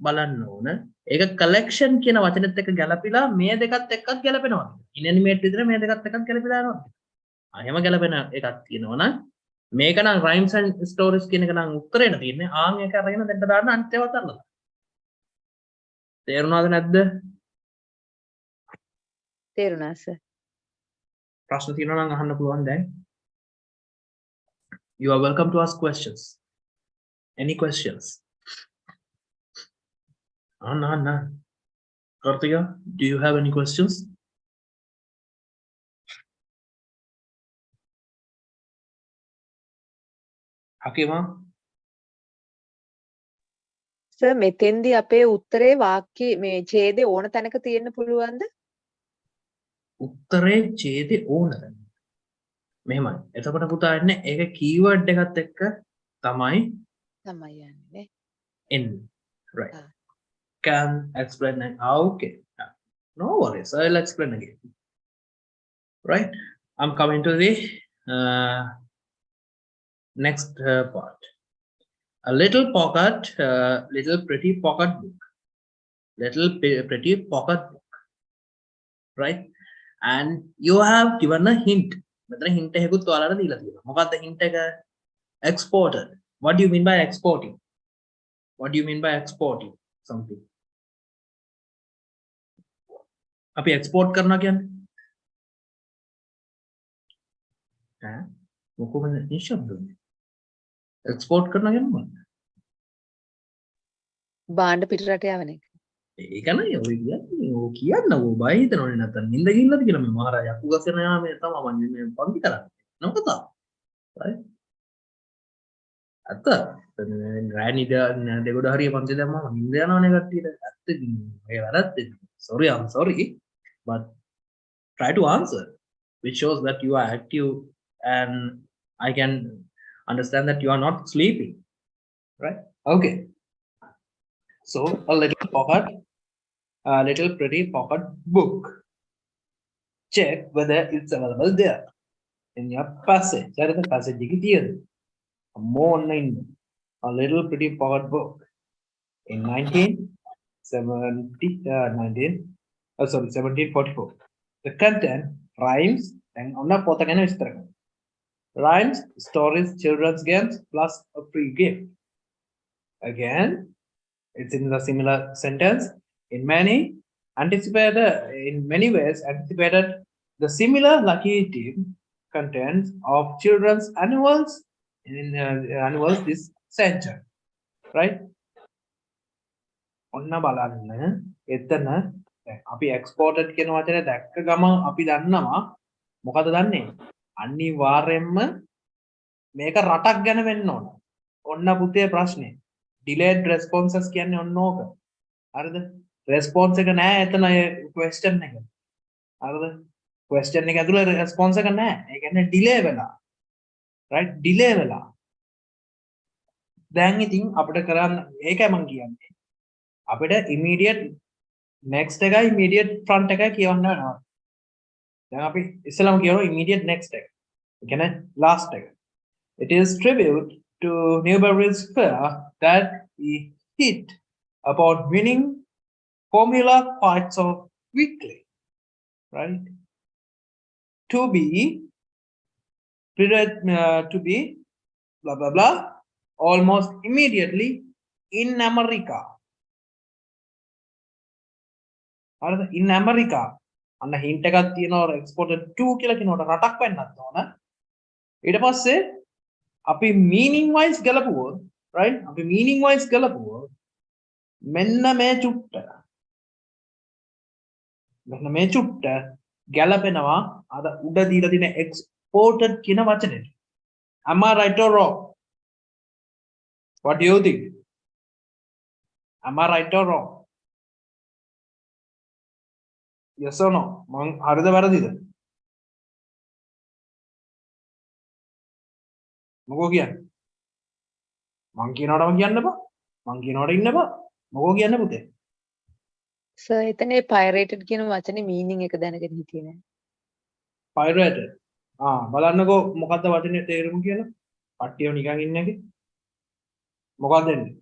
බලන්න ඕන ඒක collection කියන වචනෙත් එක්ක ගැලපිලා මේ දෙකත් එක්කත් ගැලපෙනවා. inanimate විතර මේ දෙකත් එක්කත් ගැලපිලා යනවා. එහෙම ගැලපෙන එකක් තියෙනවා නම් මේක නම් rhymes and stories කියන එක නම් උත්තරේට තියෙන්නේ. ආන් ඒක අරගෙන දෙන්න දාන්න අනිත් ඒවා තරලා. තේරුණාද නැද්ද? තේරුණා සර්. ප්‍රශ්න තියෙනවා නම් අහන්න පුළුවන් දැන්. You are welcome to ask questions. Any questions? Anna. Kartika, do you have any questions? Hakima? Sir මෙතෙන්දී අපේ උත්තරේ වාක්‍ය මේ ඡේදේ ඕන තැනක තියෙන්න පුළුවන්ද? උත්තරේ ඡේදේ ඕනද? මෙහෙමයි. එතකොට පුතා එන්නේ ඒක කීවර්ඩ් එකත් එක්ක තමයි යන්නේ. එන්නේ. Right. Can explain it. Okay. No worries. I'll explain again. Right. I'm coming to the next part. A little pretty pocket book. Little pretty pocket book. Right. And you have given a hint. මෙතන hint එකකුත් ඔයාලට දීලා තියෙනවා. මොකක්ද hint එක? Exported. What do you mean by exporting? What do you mean by exporting something? අපි export කරනවා කියන්නේ ඈ මොකද නිශ්ශබ්දනේ export කරනවා කියන්නේ මොකක්ද? බාණ්ඩ පිටරට යවන එක. ඒක නෑ ඔය කියන්නේ ඔය කියන්න ඕ බය හිතනවනේ නැත්තම් නින්ද ගිහිල්ලාද කියලා මේ මහරජා අක්කු ගස්සන යාමේ තමයි මම මේ පන්ති කරන්නේ. නෝකතා. right? අත රෑනිද දෙගොඩ හරිය පන්ති දැම්මම නින්ද යනවනේ කට්ටියට. ඇත්ත මේ වැරද්ද. I'm sorry but try to answer, which shows that you are active and I can understand that you are not sleeping, right? Okay, so a little pretty pocket book. Check whether it's available there in your passage. There is a passage here. More online, a little pretty pocket book in 1744. The content rhymes and rhymes, stories, children's games plus a free gift. Again, it's in the similar sentence. In many ways anticipated the similar lucky team contents of children's annuals annuals this century, right? ඔන්න බලන්න එතන අපි exported කියන වචනේ දැක්ක ගමන් අපි දන්නවා මොකද දන්නේ අනිවාර්යයෙන්ම මේක රටක් ගැන වෙන්න ඕන. ඔන්න පුතේ ප්‍රශ්නේ. delayed responses කියන්නේ ඔන්න ඕක. හරිද? response එක නෑ එතන question එක. හරිද? question එක ඇතුලේ response එක නෑ. ඒ කියන්නේ delay වෙලා. right? delay වෙලා. දැන් ඉතින් අපිට කරන්න ඒකයි මම කියන්නේ. අපිට immediate next එකයි immediate front එකයි කියවන්න වෙනවා. දැන් අපි ඉස්සෙල්ලාම කියනවා immediate next එක. ඒ කියන්නේ last එක. It is tribute to Newberry's fear that he hit about winning Formula parts of weekly, right? To be blah blah blah almost immediately in America. In America අන්න hint එකක් තියෙනවා exported to කියලා කියනකොට රටක් වෙන්නත් ඕන. ඊට පස්සේ අපි meaning wise ගලපුවොත් right අපි meaning wise ගලපුවොත් මෙන්න මේ චුට්ට ගැලපෙනවා අර උඩ දීලා තියෙන exported කියන වචනෙට. Am I right or wrong? What do you think? Am I right or wrong? Yes or no? මං හරිද වැරදිද? මොකෝ කියන්නේ? මං කියනවටම කියන්න බා. මං කියනවට ඉන්න බා. මොකෝ කියන්න පුතේ? සර් එතනේ pirated කියන වචනේ meaning එක දැනගෙන හිටියේ නෑ. Pirated. බලන්නකෝ මොකද්ද වචනේ තේරුම කියලා? කට්ටියව නිකන් ඉන්නේ නැකේ. මොකක්ද එන්නේ?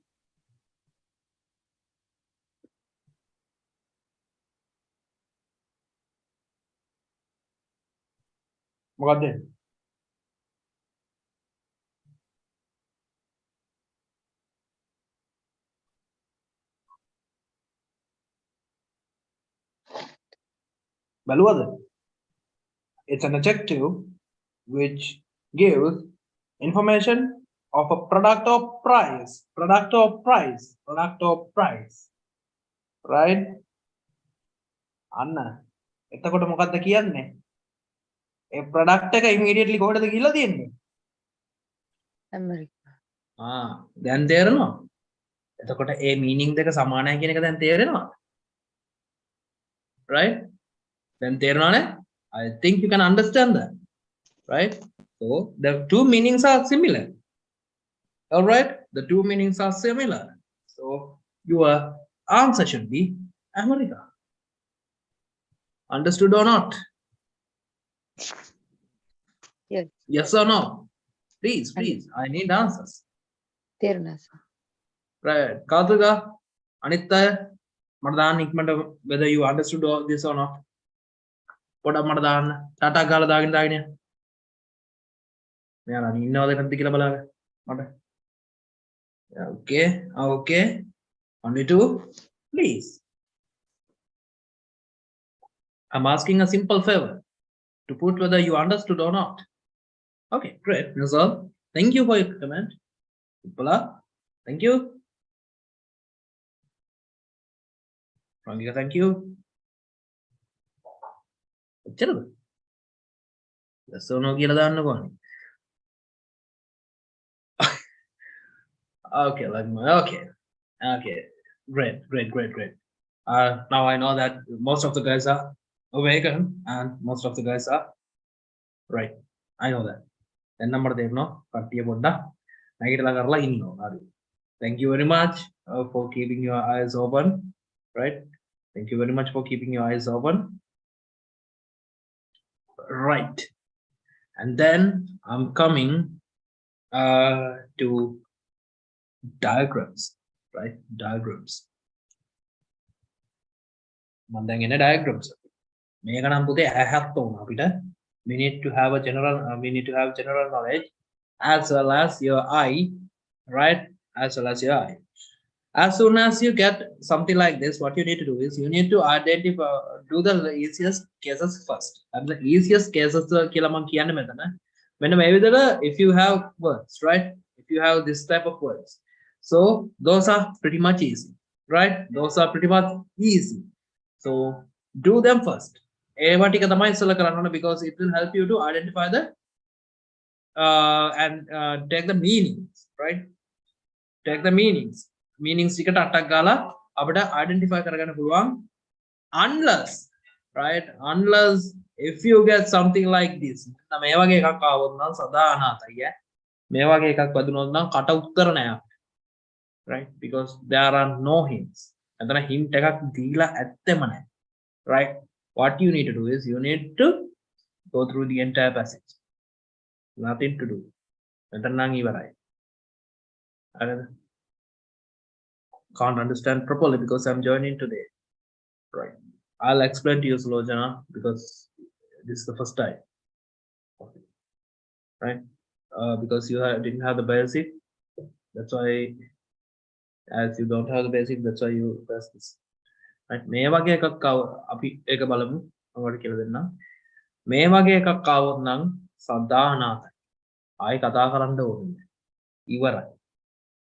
මොකක්ද එන්නේ? බලුවද? It's an adjective which gives information of a product or price. Product or price. Product or price. Right? අන්න. එතකොට මොකක්ද කියන්නේ? ඒ product එක immediately කොහෙටද ගිහලා තියෙන්නේ? ඇමරිකා. දැන් තේරෙනවා? එතකොට ඒ meaning දෙක සමානයි කියන එක දැන් තේරෙනවා? Right? දැන් තේරෙනවනේ? I think you can understand that. Right? So the two meanings are similar. All right? The two meanings are similar. So your answer should be America. Understood or not? Yes. Yes or no? Please, please. I need answers. තේරුණා sir. Right. Kaatuga, Anita, මට ඉක්මනට whether you understood all this or not. පොඩක් මට දාන්න. Ta-ta ගාලා දාගෙන යන්න. මෙයාලා ඉන්නවද නැද්ද කියලා බලන්න. මට. Okay. Okay. Only two. Please. I'm asking a simple favor to put whether you understood or not. Okay, great. Nizal, thank you for your comment. Pula, thank you. Rangika, thank you. Chalo. Yes or no kiyala danna kone. Okay, okay. Okay. Great. Now I know that most of the guys are awakened and most of the guys are right. I know that. Then number devno kattiya podda nagitala karala inno adu. Thank you very much for keeping your eyes open. Right? Thank you very much for keeping your eyes open. Right. And then I'm coming to diagrams. Right? Diagrams. Mandang in a diagrams. We need to have a general knowledge as well as your eye, right? As well as your eye. As soon as you get something like this, what you need to do is you need to identify, do the easiest cases first. And the easiest cases if you have words, right? If you have this type of words, so those are pretty much easy, right? Those are pretty much easy. So do them first. Because it will help you to identify the and take the meanings, right? Take the meanings. Meanings ticket attack gala abada identify karagana puluwan unless, right? Unless if you get something like this me wage ekak awot nan sadhanataya me wage ekak wadunot nan kata uttara naya, right? Because there are no hints. Adana hint ekak dila ඇත්තෙම නැහැ, right? What you need to do is you need to go through the entire passage. Nothing to do. Can't understand properly because I'm joining today. Right. I'll explain to you, Slojana, because this is the first time. Right? Because you didn't have the basic. That's why, as you don't have the basic, that's why you press this. Right? මේ වගේ එකක් අපි ඒක බලමු. ඔයාලට කියලා දෙන්නම්. මේ වගේ එකක් ආවොත් නම් සදානාතයි. ආයි කතා කරන්න ඕනේ. ඉවරයි.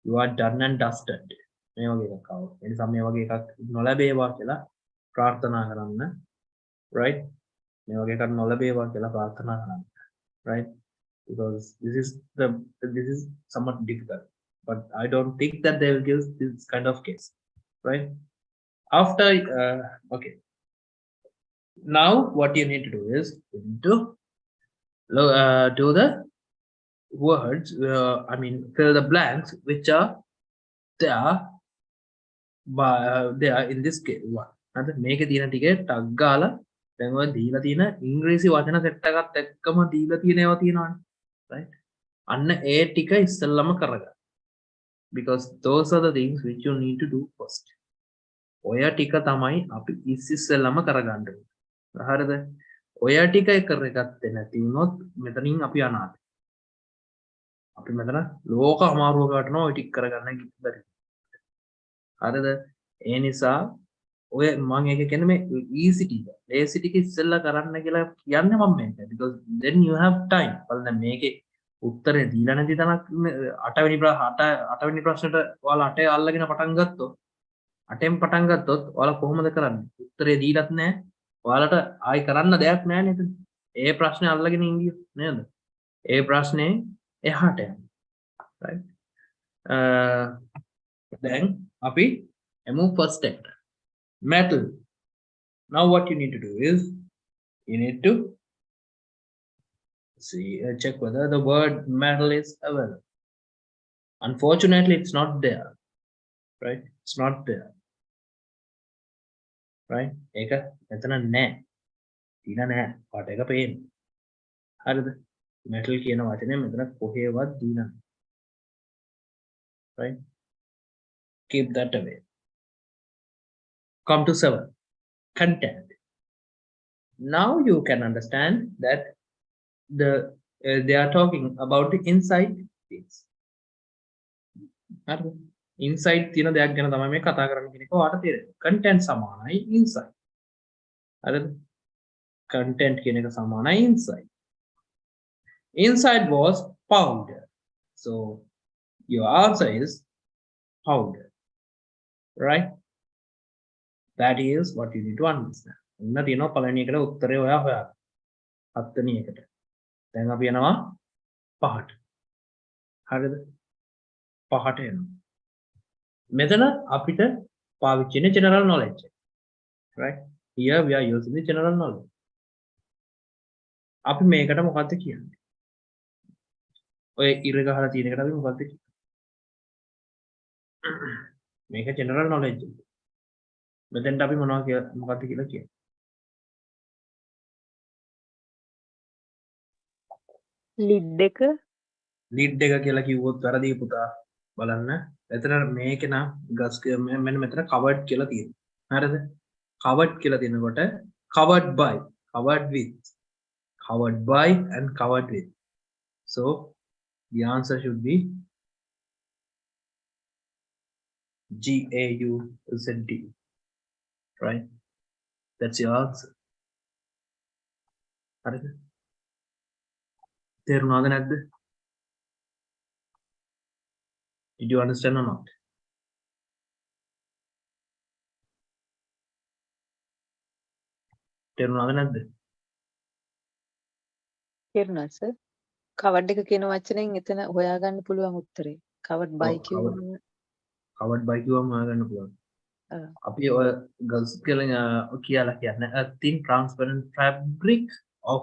You are done and dusted. මේ වගේ එකක් ආවොත්. ඒ නිසා මේ වගේ එකක් නොලැබේවා කියලා ප්‍රාර්ථනා කරන්න. Right? මේ වගේ එකක් නොලැබේවා කියලා ප්‍රාර්ථනා කරන්න. Right? Because this is somewhat difficult. But I don't think that they will give this kind of case. Right? After okay, now what you need to do is you need to do the words, I mean fill the blanks which are there in this case one. මේකේ තියෙන ටිකේ ටක් ගාලා දැන් ඔය දීලා තියෙන ඉංග්‍රීසි වචන සෙට් එකත් එක්කම දීලා තියෙන ඒවා තියෙනවානේ, right? අන්න ඒ ටික ඉස්සෙල්ලම කරගන්න. Because those are the things which you need to do first. ඔය ටික තමයි අපි ඉස්සෙල්ලම කරගන්න ඕනේ. හරිද? ඔය ටික කරගත්තේ නැති වුණොත් මෙතනින් අපි අනාථයි. අපි මෙතන ලෝක අමාරුවකටන ඔය ටික කරගන්න බැරි. හරිද? ඒ නිසා ඔය මම ඒක කියන්නේ මේ easy ටික lazy ටික ඉස්සෙල්ලා කරන්න කියලා කියන්නේ මම මේක because then you have time බලන්න මේකේ උත්තරේ දීලා නැති තනක් 8 වෙනි ප්‍රශ්නෙට ඔයාලා 8 අල්ලගෙන පටන් ගත්තොත් 8න් පටන් ගත්තොත් ඔයාලා කොහොමද කරන්නේ උත්තරේ දීලත් නැහැ ඔයාලට ආයි කරන්න දෙයක් නැහැ නේද ඒ ප්‍රශ්නේ අල්ලගෙන ඉඳියොත් නේද ඒ ප්‍රශ්නේ එහාට යන්න right then අපි එමු first step metal now what you need to do is you need to see check whether the word metal is available unfortunately it's not there right it's not there right ඒක මෙතන නැහැ තියලා නැහැ පාට එක පේන්නේ හරිද metal කියන වචනේ මෙතන කොහේවත් දීලා නැහැ right keep that away come to 7 content now you can understand that they are talking about the inside things හරිද inside තියෙන දෙයක් ගැන තමයි මේ කතා කරන්න කියන එක ඔයාලට තේරෙනවා content සමානයි inside හරිද content කියන එක සමානයි inside inside was powder so your answer is powder right that is what you need to understand ඔන්න තියෙනවා පළවෙනි එකට උත්තරේ ඔයා හොයාගන්න හත්වෙනි එකට දැන් අපි යනවා පහට හරිද පහට එනවා මෙතන අපිට පාවිච්චි වෙන general knowledge right here we are using the general knowledge අපි මේකට මොකද්ද කියන්නේ ඔය ඉර ගහලා තියෙන එකට අපි මොකද්ද කියන්නේ මේක general knowledge මෙතෙන්ට අපි මොකද්ද කියලා කියන්නේ lid එක කියලා කිව්වොත් වැරදි පුතා බලන්න එතන මේක නම් ගස් මෙන්න මෙතන covered කියලා තියෙනවා හරිද covered කියලා තියෙනකොට covered by covered and covered with so the answer should be GAUZD right that's your answer හරිද තේරුණාද නැද්ද did you understand or not තේරුණාද නැද්ද තේරුණා සර් covered එක කියන වචනෙන් එතන හොයාගන්න පුළුවන් උත්තරේ covered by කියවම covered by කියවම හොයාගන්න පුළුවන් අපි ඔය girls කියලා කියන්නේ a thin transparent fabric of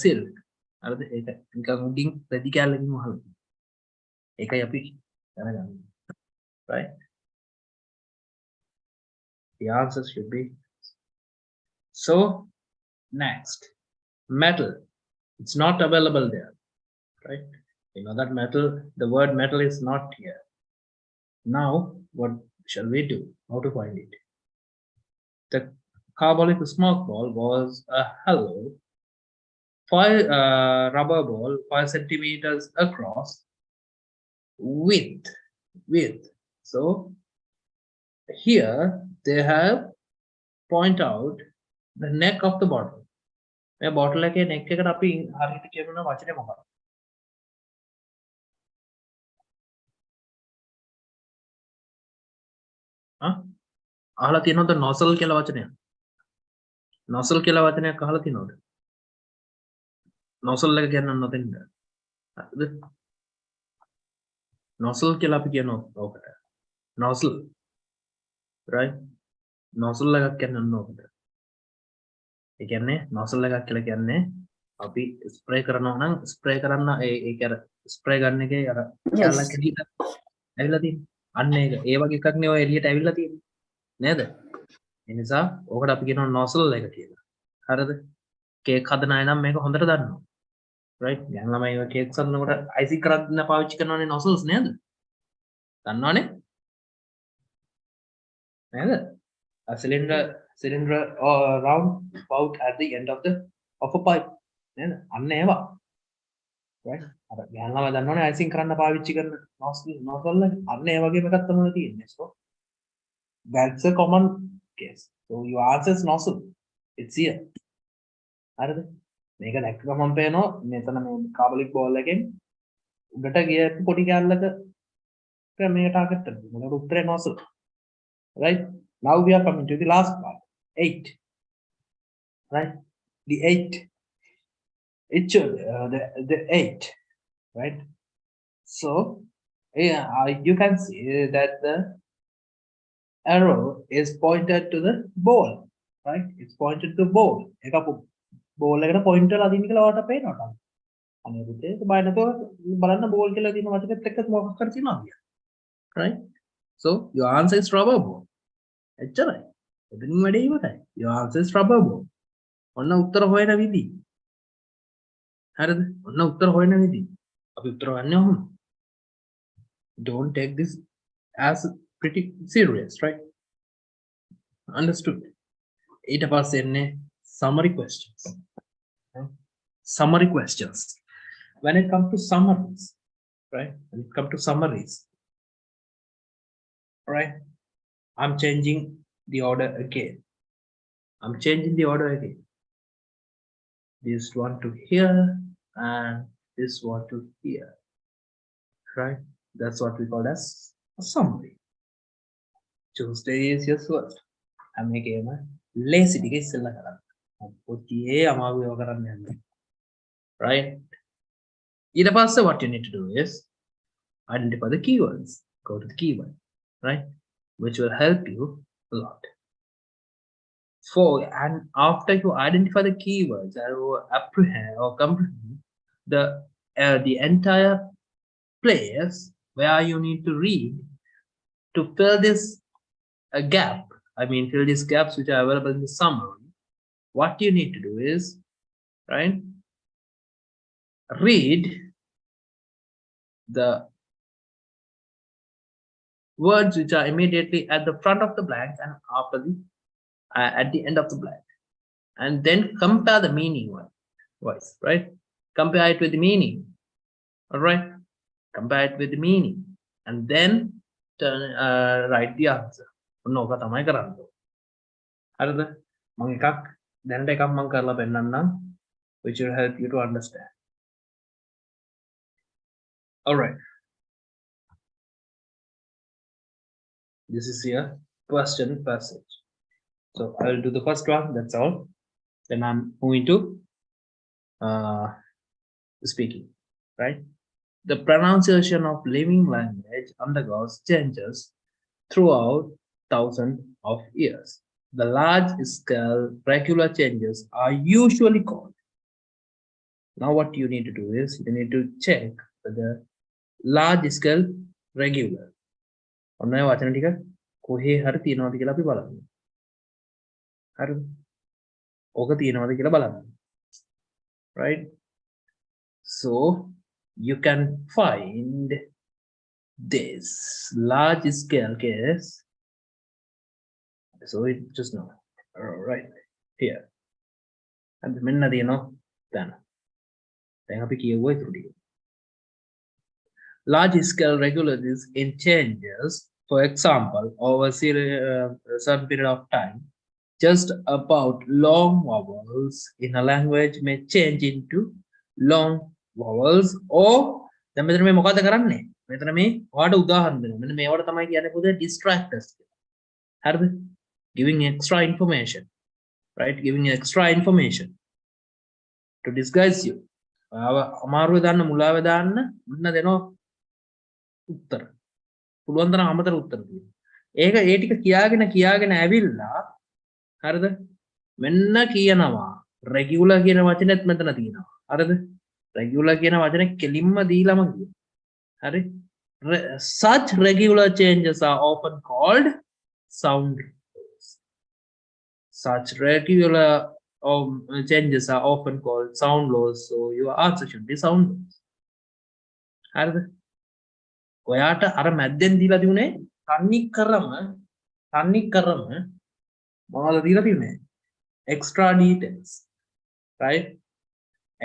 silk හරිද ඒක නිකන් උඩින් රෙදි කැලකින් වහලා ඒකයි අපි දැනගන්න right the answer should be so next metal it's not available there right you know that metal the word metal is not here now what shall we do how to find it the carbolic smoke ball was a hollow rubber ball 5 centimeters across with so here they have point out the neck of the bottle මේ bottle එකේ neck එකට අපි හරියට කියනවා වචනේ මොකක්ද අහලා තියෙනවද nozzle කියලා වචනයක් nozzle කියලා වචනයක් අහලා තියෙනවද nozzle එක කියන්නේ නැතෙන්ද හරිද nozzle කියලා අපි කියනවා ඔකට nozzle right nozzle එකක් කියන්නේ ඔකට ඒ කියන්නේ nozzle එකක් කියලා කියන්නේ අපි ස්ප්‍රේ කරනවා නම් ස්ප්‍රේ කරන්න ඒක අර ස්ප්‍රේ ගන්න එකේ අර කැලක් එළියට ඇවිල්ලා තියෙන්නේ අන්න ඒක ඒ වගේ එකක් නේ ඔය එළියට ඇවිල්ලා තියෙන්නේ නේද ඒ නිසා ඕකට අපි කියනවා nozzle එක කියලා හරිද කේක් හදන අය නම් මේක හොඳට දන්නවා right දැන් ළමයි ඔය කේක් හදනකොට icing කරන්න පාවිච්චි කරනවානේ nozzles නේද දන්නවනේ නේද a cylinder or round spout at the end of a pipe නේද අන්න ඒවා right අර දැන් ළමයි දන්නවනේ icing කරන්න පාවිච්චි කරන nozzle එක අන්න ඒ වගේම එකක් තමයි තියෙන්නේ so that's a common case. So your answer is nozzle. It's here. හරිද? මේක දැක්ක ගමන් පේනවා මෙතන මේ කාබලික් බෝල් එකෙන් උඩට ගිය පොඩි කැල්ලක මේ ටාගට් එක. මොනවද උත්තරේ nozzle. Right? Now we are coming to the last part. 8. Right? The 8. It should the 8. Right? So yeah, you can see that the arrow is pointed to the ball. Right? It's pointed to the ball. Ball එකට pointer අදින්න කියලා ඔයාලට පේනවා. අනේ පුතේ බය නැතුව බලන්න බෝල් කියලා තියෙන වචනේත් එක්ක මොකක් කර තියෙනවා කියලා. Right? So your answer is rubber ball. එච්චරයි. එතනින් වැඩේ ඉවරයි. Your answer is rubber ball. ඔන්න උත්තර හොයන විදි. හරිද? ඔන්න උත්තර හොයන විදි. අපි උත්තර ගන්න ඕන. Don't take this as pretty serious, right? Understood? ඊට පස්සේ එන්නේ summary questions. Summary questions. When it comes to summaries, right? When it comes to summaries, right? I'm changing the order again. I'm changing the order again. This one to here and this one to here, right? That's what we call as a summary. Tuesday is your first. I'm making a lazy digits. Right? Either faster, what you need to do is identify the keywords. Go to the keyword, right? Which will help you a lot. And after you identify the keywords or apprehend or comprehend the entire place where you need to read to fill this gap. I mean, fill these gaps which are available in the summary. What you need to do is, right? Read the words which are immediately at the front of the blank and after the at the end of the blank, and then compare the meaning wise, right? Compare it with the meaning. All right, compare it with the meaning, and then write the answer. No, තමයි කරන්න. හරිද? මම එකක් දැනට එකක් මම කරලා පෙන්නන්නම් which will help you to understand. All right. This is your question passage. So I'll do the first one. That's all. Then I'm moving to speaking. Right. The pronunciation of living language undergoes changes throughout thousands of years. The large-scale regular changes are usually called. Now what you need to do is you need to check whether large-scale regular. ඔන්න ඔය වචන ටික කොහේ හරි තියෙනවද කියලා අපි බලමු. හරිද? ඕක තියෙනවද කියලා බලන්න. Right? So you can find this large-scale case. So it just now, right here. And the minna you know, then අපි කියුවා ඉතුරු ටික. Large-scale regularities in changes, for example, over a certain period of time, just about long vowels in a language may change into long vowels or දැන් මෙතන මේ මොකද කරන්නේ? මෙතන මේ ඔයාලට උදාහරණ දෙනවා. මෙන්න මේවට තමයි කියන්නේ පොදේ distractors කියලා. හරිද? Giving extra information, right? Giving extra information to disguise you. අමාරුවේ දාන්න මුලාවේ දාන්න මුන්න දෙනවා උත්තර. පුළුවන් තරම් අමතර උත්තර දෙනවා. ඒක ඒ ටික කියාගෙන ඇවිල්ලා හරිද? මෙන්න කියනවා regular කියන වචනේත් මෙතන තියෙනවා. හරිද? regular කියන වචනේ කෙලින්ම දීලාම කියනවා. හරි? Such regular changes are often called sound laws. Such regular changes are often called sound laws. So your answer should be sound laws. හරිද? ඔයාට අර මැද්දෙන් දීලා තිබුණේ තන්නේ කරම මොනවද දීලා තිබුණේ? Extra details. Right?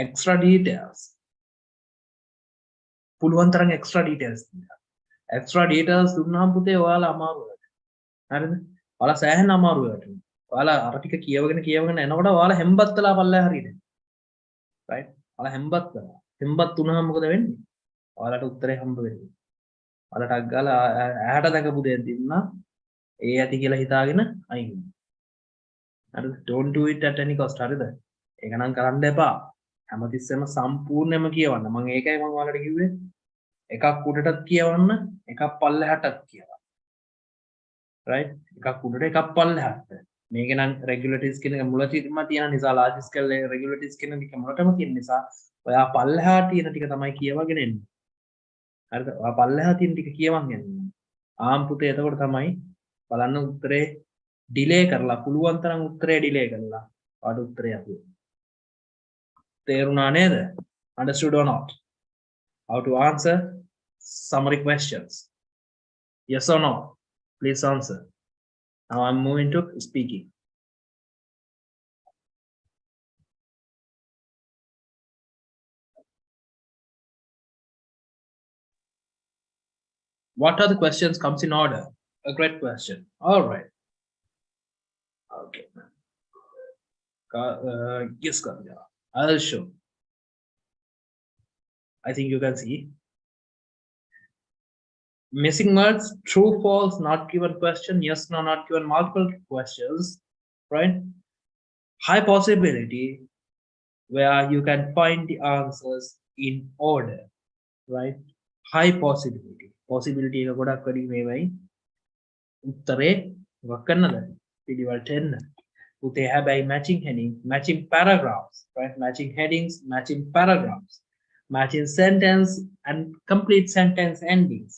Extra details. පුළුවන් තරම් extra details. Extra details දුන්නාම පුතේ ඔයාලා අමාරුයි. හරිද? ඔයාලා සෑහෙන අමාරුවට. ඔයාලා අර ටික කියවගෙන එනකොට ඔයාලා හෙම්බත්ලා පල්ලෙහා හරියද. right? ඔයාලා හෙම්බත්ලා. හෙම්බත් වුණාම මොකද වෙන්නේ? ඔයාලට උත්තරේ හම්බ වෙන්නේ. ඔයාලට ටක් ගාලා ඇහැට දැකපු දේ දෙන්නා ඒ ඇති කියලා හිතාගෙන අයින් වෙනවා. හරිද? don't do it at any cost. හරිද? ඒක නම් කරන්න එපා. හැමතිස්සෙම සම්පූර්ණයෙන්ම කියවන්න. මම ඒකයි මම ඔයාලට කිව්වේ. එකක් උඩටත් කියවන්න, එකක් පල්ලෙහාටත් කියවන්න. right? එකක් උඩට එකක් පල්ලෙහාට. මේක නම් regularities කියන එක මුලදීම තියෙන නිසා large scale regularities කියන එක මුලටම තියෙන නිසා ඔයා පල්ලෙහා තියෙන ටික තමයි කියවගෙන එන්නේ. හරිද? ඔයා පල්ලෙහා තියෙන ටික කියවන් යන්නේ. ආම් පුතේ එතකොට තමයි බලන්න උත්තරේ ඩිලේ කරලා පුළුවන් තරම් උත්තරේ ඩිලේ කරලා ඔයාට උත්තරේ අපු. තේරුණා නේද? Understood or not? How to answer summary questions? Yes or no? Please answer. Now I'm moving to speaking. What are the questions comes in order? A great question. All right. Okay. Yes, Kanya. I'll show. I think you can see. Missing words, true, false, not given question, yes, no, not given multiple questions, right? High possibility where you can find the answers in order, right? High possibility. Possibility එක ගොඩක් වැඩි මේවයි. උත්තරේ වකන්නද? පිළිවෙල 10. උතේ හැබැයි matching heading, matching paragraphs, right? Matching headings, matching paragraphs, matching sentence and complete sentence endings.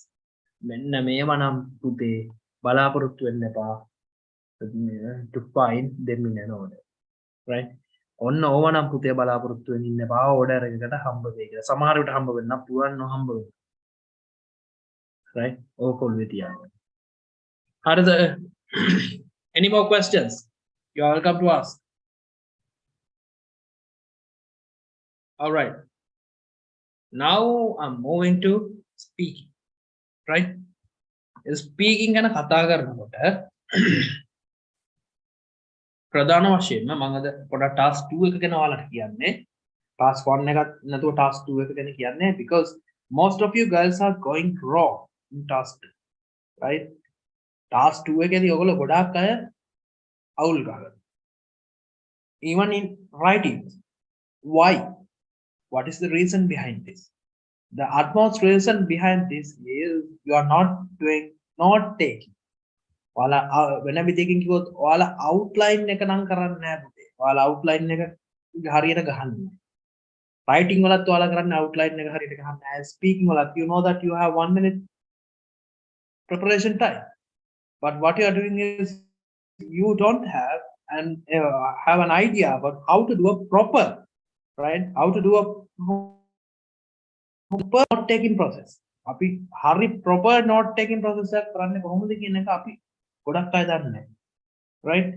මෙන්න මේව නම් පුතේ බලාපොරොත්තු වෙන්න එපා to find them in an order, right? ඔන්න ඕව නම් පුතේ බලාපොරොත්තු වෙන්න ඉන්න එපා order එකකට හම්බ වෙයි කියලා. සමහර විට හම්බ වෙන්න පුළුවන් නොහම්බ වෙන්න. right? ඕක ඔළුවේ තියාගන්න. හරිද? Any more questions? You are welcome to ask. All right. Now I'm moving to speaking. right? Speaking ගැන කතා කරනකොට ප්‍රධාන වශයෙන්ම මම අද පොඩක් task 2 එක ගැන ඔයාලට කියන්නේ. task 1 එකත් නැතුව task 2 එක ගැන කියන්නේ because most of you girls are going wrong in task 2, right? task 2 එකේදී ඔයගොල්ලෝ ගොඩාක් අය අවුල් ගන්නවා. Even in writing. Why? What is the reason behind this? The utmost reason behind this is you are not taking. ඔයාලා වෙන විදිහකින් කිව්වොත් ඔයාලා outline එක නම් කරන්නේ නැහැ පුතේ. ඔයාලා outline එක හරියට ගහන්නේ. writing වලත් ඔයාලා කරන්නේ outline එක හරියට ගහන්නේ නැහැ. speaking වලත් you know that you have 1 minute preparation time. But what you are doing is you don't have an idea about how to do a proper, right? How to do a proper note taking process. අපි හරි proper note taking process එකක් කරන්නේ කොහොමද කියන එක අපි ගොඩක් අය දන්නේ නැහැ. Right?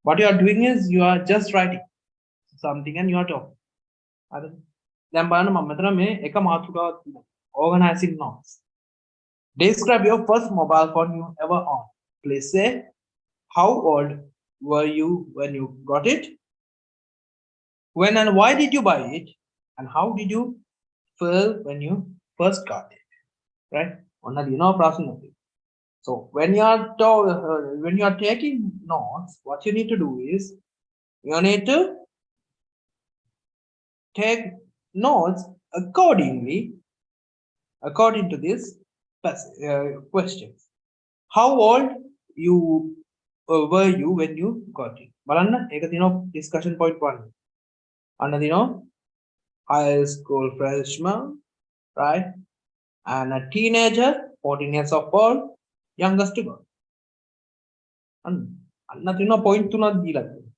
What you are doing is you are just writing something and you are talking. හරිද? දැන් බලන්න මම මෙතන මේ එක මාතෘකාවක් තියෙනවා. Organizing notes. Describe your first mobile phone you ever owned. Please say how old were you when you got it? When and why did you buy it? And how did you feel when you first got it? Right? Only you know process. So when you are taking notes, what you need to do is you need to take notes according to this questions. How old were you when you got it? බලන්න ඒක තියෙනවා discussion point 1. අන්න තියෙනවා high school freshman, right? And a teenager, 14 years of old, youngest girl. අන්න තියෙනවා point 3ක් දීලා තියෙනවා.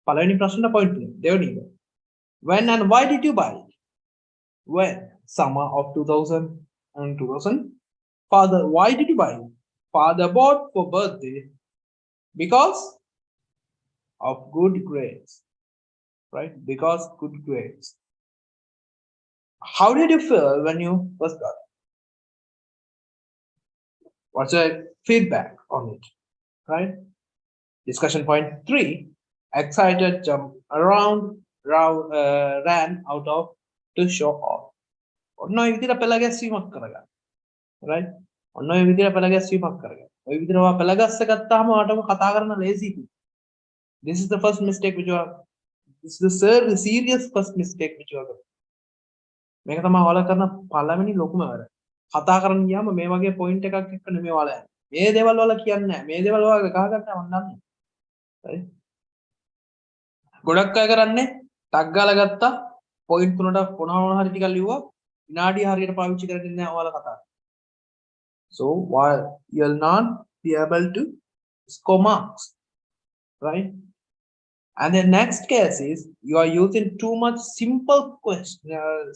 පළවෙනි ප්‍රශ්නෙට point 3. දෙවෙනි එක. When and why did you buy it? When? Summer of 2000 and 2000. Father, why did you buy it? Father bought for birthday because of good grades, right? Because good grades. How did you feel when you first got it? What's your feedback on it, right? Discussion point 3. Excited jump around, ran out of to show off. ඔන්න ඔය විදිහට පෙළ ගැස්වීමක් කරගන්න. right? ඔන්න ඔය විදිහට පෙළ ගැස්වීමක් කරගන්න. ඔය විදිහට ඔයා පෙළ ගැස්ස ගත්තාම ඔයාටම කතා කරන්න ලේසි. This is the first mistake which you are. This is the serious first mistake which you are doing. මේක තමයි ඔයාලා කරන පළවෙනි ලොකුම වැරද්ද. කතා කරන්න ගියාම මේ වගේ පොයින්ට් එකක් එක්ක නෙමෙයි ඔයාලා යන්නේ. මේ දේවල් වල කියන්නේ නැහැ. මේ දේවල් ඔයාලා ගහ ගන්න මම දන්නේ. right? ගොඩක් අය කරන්නේ ටග් ගාලා ගත්තා පොයින්ට් තුනට මොනවා හරි ටිකක් ලිව්වා විනාඩිය හරියට පාවිච්චි කරගෙන නැහැ ඔයාලා කතා. So while you'll not be able to score marks, right? And the next case is you are using too much simple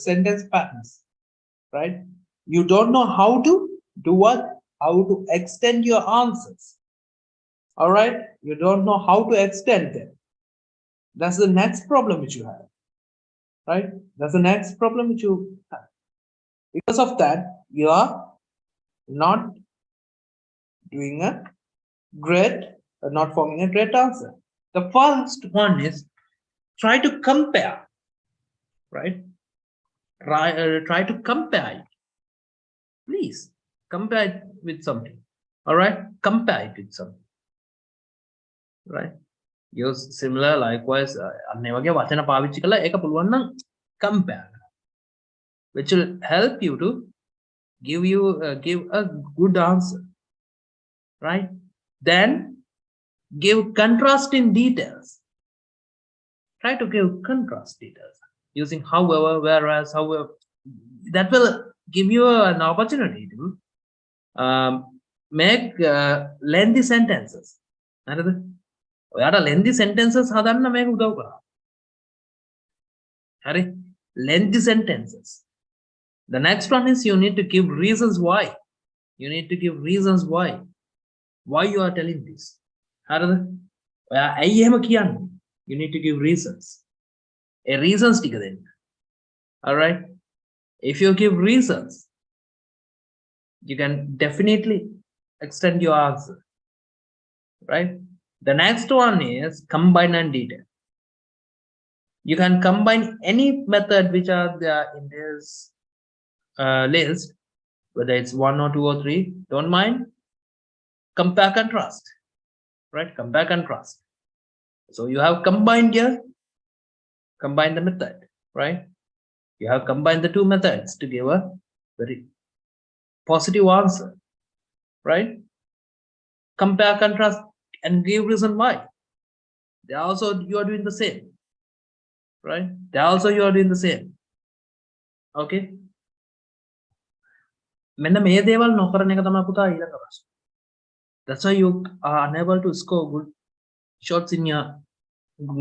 sentence patterns, right? You don't know how to do what, how to extend your answers. All right, you don't know how to extend them. That's the next problem which you have, right? That's the next problem which you have. Because of that, you are not doing a great, not forming a great answer. The first one is try to compare, right? Try to compare it. Please compare it with something. All right, compare it with something, right? Use similar, likewise. අන්න ඒ වගේ වචන පාවිච්චි කරලා ඒක පුළුවන් නම් compare, which will help you to give a good answer, right? Then give contrasting details. Try to give contrast details using however, whereas, however. That will give you an opportunity to make lengthy sentences. ඔයාට lengthy sentences හදන්න මේක උදව් කරනවා. හරි? Lengthy sentences. The next one is you need to give reasons why. You need to give reasons why you are telling this. හරිද? ඔයා ඇයි එහෙම කියන්නේ? You need to give reasons. A reasons ටික දෙන්න. All right? If you give reasons, you can definitely extend your answer, right? The next one is combine and detail. You can combine any method which are there in this list, whether it's 1 or 2 or 3, don't mind. Compare, contrast, right? Compare, contrast. So you have combined here, combine the method, right? You have combined the two methods to give a very positive answer, right? Compare, contrast, and give reason why. They also you are doing the same, right? They also you are doing the same. Okay. මෙන්න මේ දේවල් නොකරන එක තමයි පුතා ඊළඟ ප්‍රශ්න. That's why you are unable to score good shots in your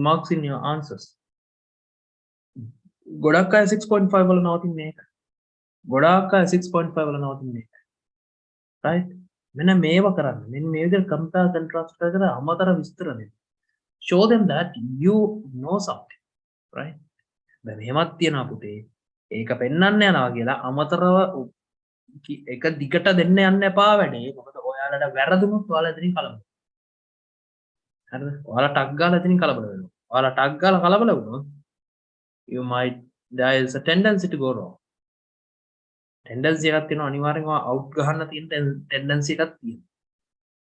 marks in your answers. ගොඩක් අය 6.5 වල නවතින්නේ මේක. ගොඩාක් අය 6.5 වල නවතින්නේ මේක. right? මෙන්න මේව කරන්න. මෙන්න මේ විදිහට compare contrast කරලා අමතර විස්තර දෙන්න. Show them that you know something, right? දැන් මෙහෙමත් තියනවා පුතේ. ඒක පෙන්වන්න යනවා කියලා අමතරව එක දිගට දෙන්න යන්න එපා වැඩේ. මොකද ඔයාලට වැරදුනොත් ඔයාලා එතනින් කලබල. හරිද? ඔයාලා ටග් ගාලා එතනින් කලබල වෙනවා. ඔයාලා ටග් ගාලා කලබල වුණොත් you might, there is a tendency to go wrong. Tendency එකක් තියෙනවා අනිවාර්යෙන්ම out ගහන්න තියෙන tendency එකක් තියෙනවා.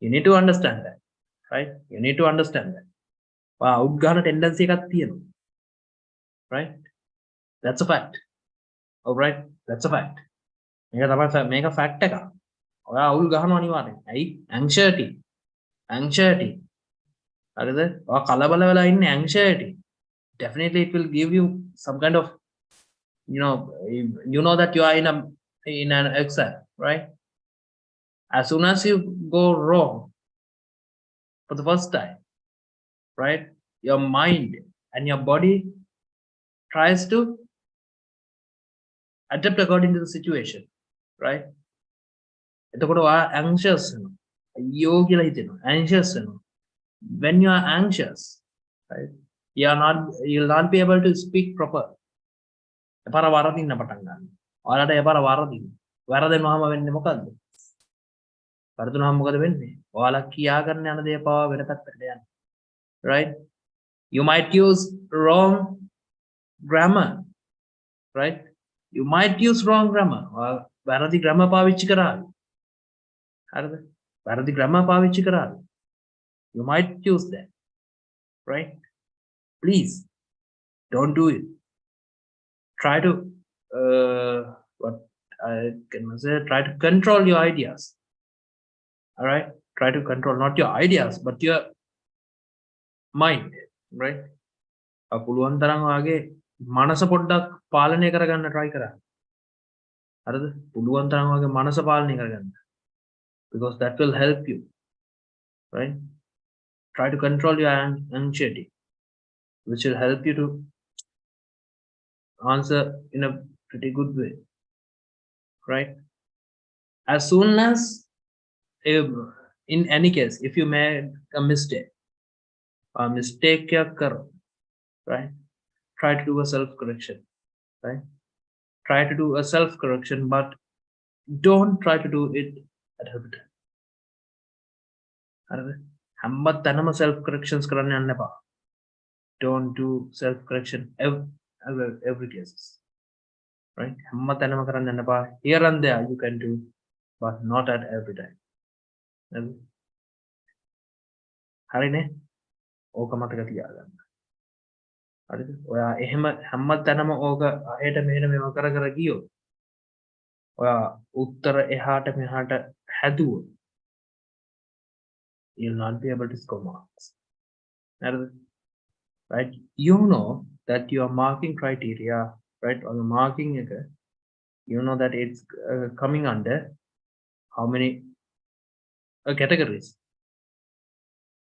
You need to understand that, right? You need to understand that. out ගහන tendency එකක් තියෙනවා. Right? That's a fact. All right? That's a fact. මේක තමයි මේක fact එකක්. ඔයා අවුල් ගහනවා අනිවාර්යෙන්. ඇයි? anxiety. හරිද? ඔයා කලබල වෙලා ඉන්නේ anxiety. Definitely it will give you some kind of, you know that you are in an exam, right? As soon as you go wrong for the first time, right, your mind and your body tries to adapt according to the situation, right? එතකොට ඔයා anxious වෙනවා. අයියෝ කියලා හිතෙනවා. anxious වෙනවා. When you are anxious, right, you'll not be able to speak proper. එපාර වරදින්න පටන් ගන්නවා. ඔයාලට එපාර වරදින්න. වරදෙනවම වෙන්නේ මොකද්ද? වරදුනහම මොකද වෙන්නේ? ඔයාලා කියා ගන්න යන දේ පවා වෙන පැත්තකට යනවා. right? You might use wrong grammar, right? You might use wrong grammar. වැරදි grammar පාවිච්චි කරાવી. හරිද? වැරදි grammar පාවිච්චි කරાવી. You might use that, right? Please don't do it. Try to what I can say, try to control your ideas. All right, try to control not your ideas but your mind, right? පුළුවන් තරම් වාගේ මනස පොඩ්ඩක් පාලනය කරගන්න try කරන්න. හරිද? පුළුවන් තරම් වාගේ මනස පාලනය කරගන්න. Because that will help you, right? Try to control your anxiety, which will help you to answer in a pretty good way, right? As soon as in any case, if you made a mistake right, try to do a self correction, right? Try to do a self correction, but don't try to do it at every time. හැමතැනම self corrections කරන්න යන්න එපා. Don't do self correction every cases, right? හැමතැනම කරන්න යන්න එපා. Here and there you can do, but not at every time. හරිනේ? ඕක මතක තියාගන්න. හරිද? ඔයා එහෙම හැමතැනම ඕක අහෙට මෙහෙට මේව කර කර ගියොත් ඔයා උත්තර එහාට මෙහාට හැදුවොත් you'll not be able to score marks. Right? You know that your marking criteria, right, or the marking, you know that it's coming under how many categories.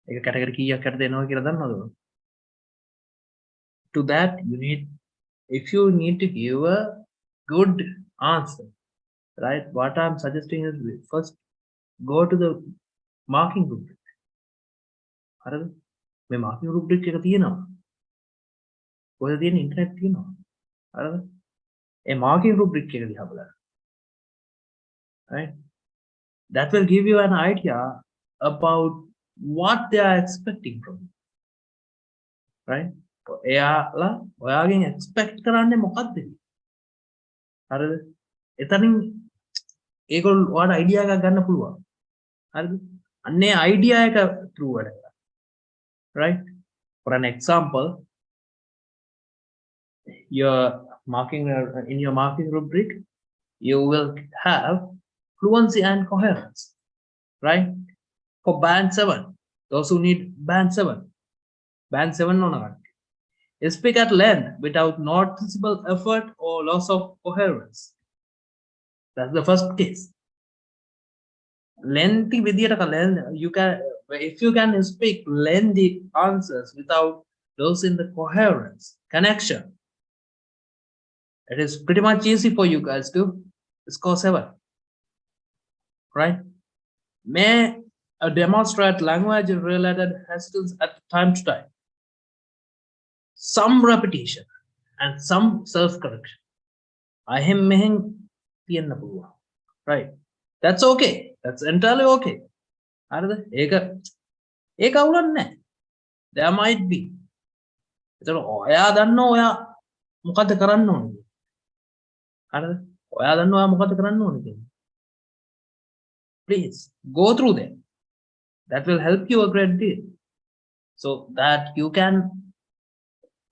එක category කීයක් යට දෙනවා කියලා දන්නවද? To that you need, if you need to give a good answer, right, what I'm suggesting is first go to the marking rubric. හරිද? මේ marking rubric එක තියෙනවා. ඔය තියෙන ඉන්ටර්නෙට් තියෙනවා. හරිද? ඒ marking rubric එක දිහා බලන්න. Right? That will give you an idea about what they are expecting from you. Right? එයාලා ඔයාගෙන් expect කරන්නේ මොකක්ද? හරිද? එතනින් ඒගොල්ලෝ ඔයාට idea එකක් ගන්න පුළුවන්. හරිද? අන්නේ idea එක through වැඩ කරා. Right? For an example, your marking in your marking rubric, you will have fluency and coherence, right? For band 7, those who need band 7 no. Speak at length without noticeable effort or loss of coherence. That's the first case. Lengthy you can, if you can speak lengthy answers without losing the coherence, connection, it is pretty much easy for you guys to score 7, right? May demonstrate language related hesitance at time to time, some repetition and some self correction. Ahim meheng tiyanna puluwan, right? That's okay. That's entirely okay. හරිද? ඒක අවුලක් නැහැ. There might be. ඒතර ඔයා දන්නවා ඔයා මොකද කරන්න ඕනේ. හරිද? ඔයා දන්නවා ඔයා මොකද කරන්න ඕනේ කියලා. Please go through them. That will help you a great deal, so that you can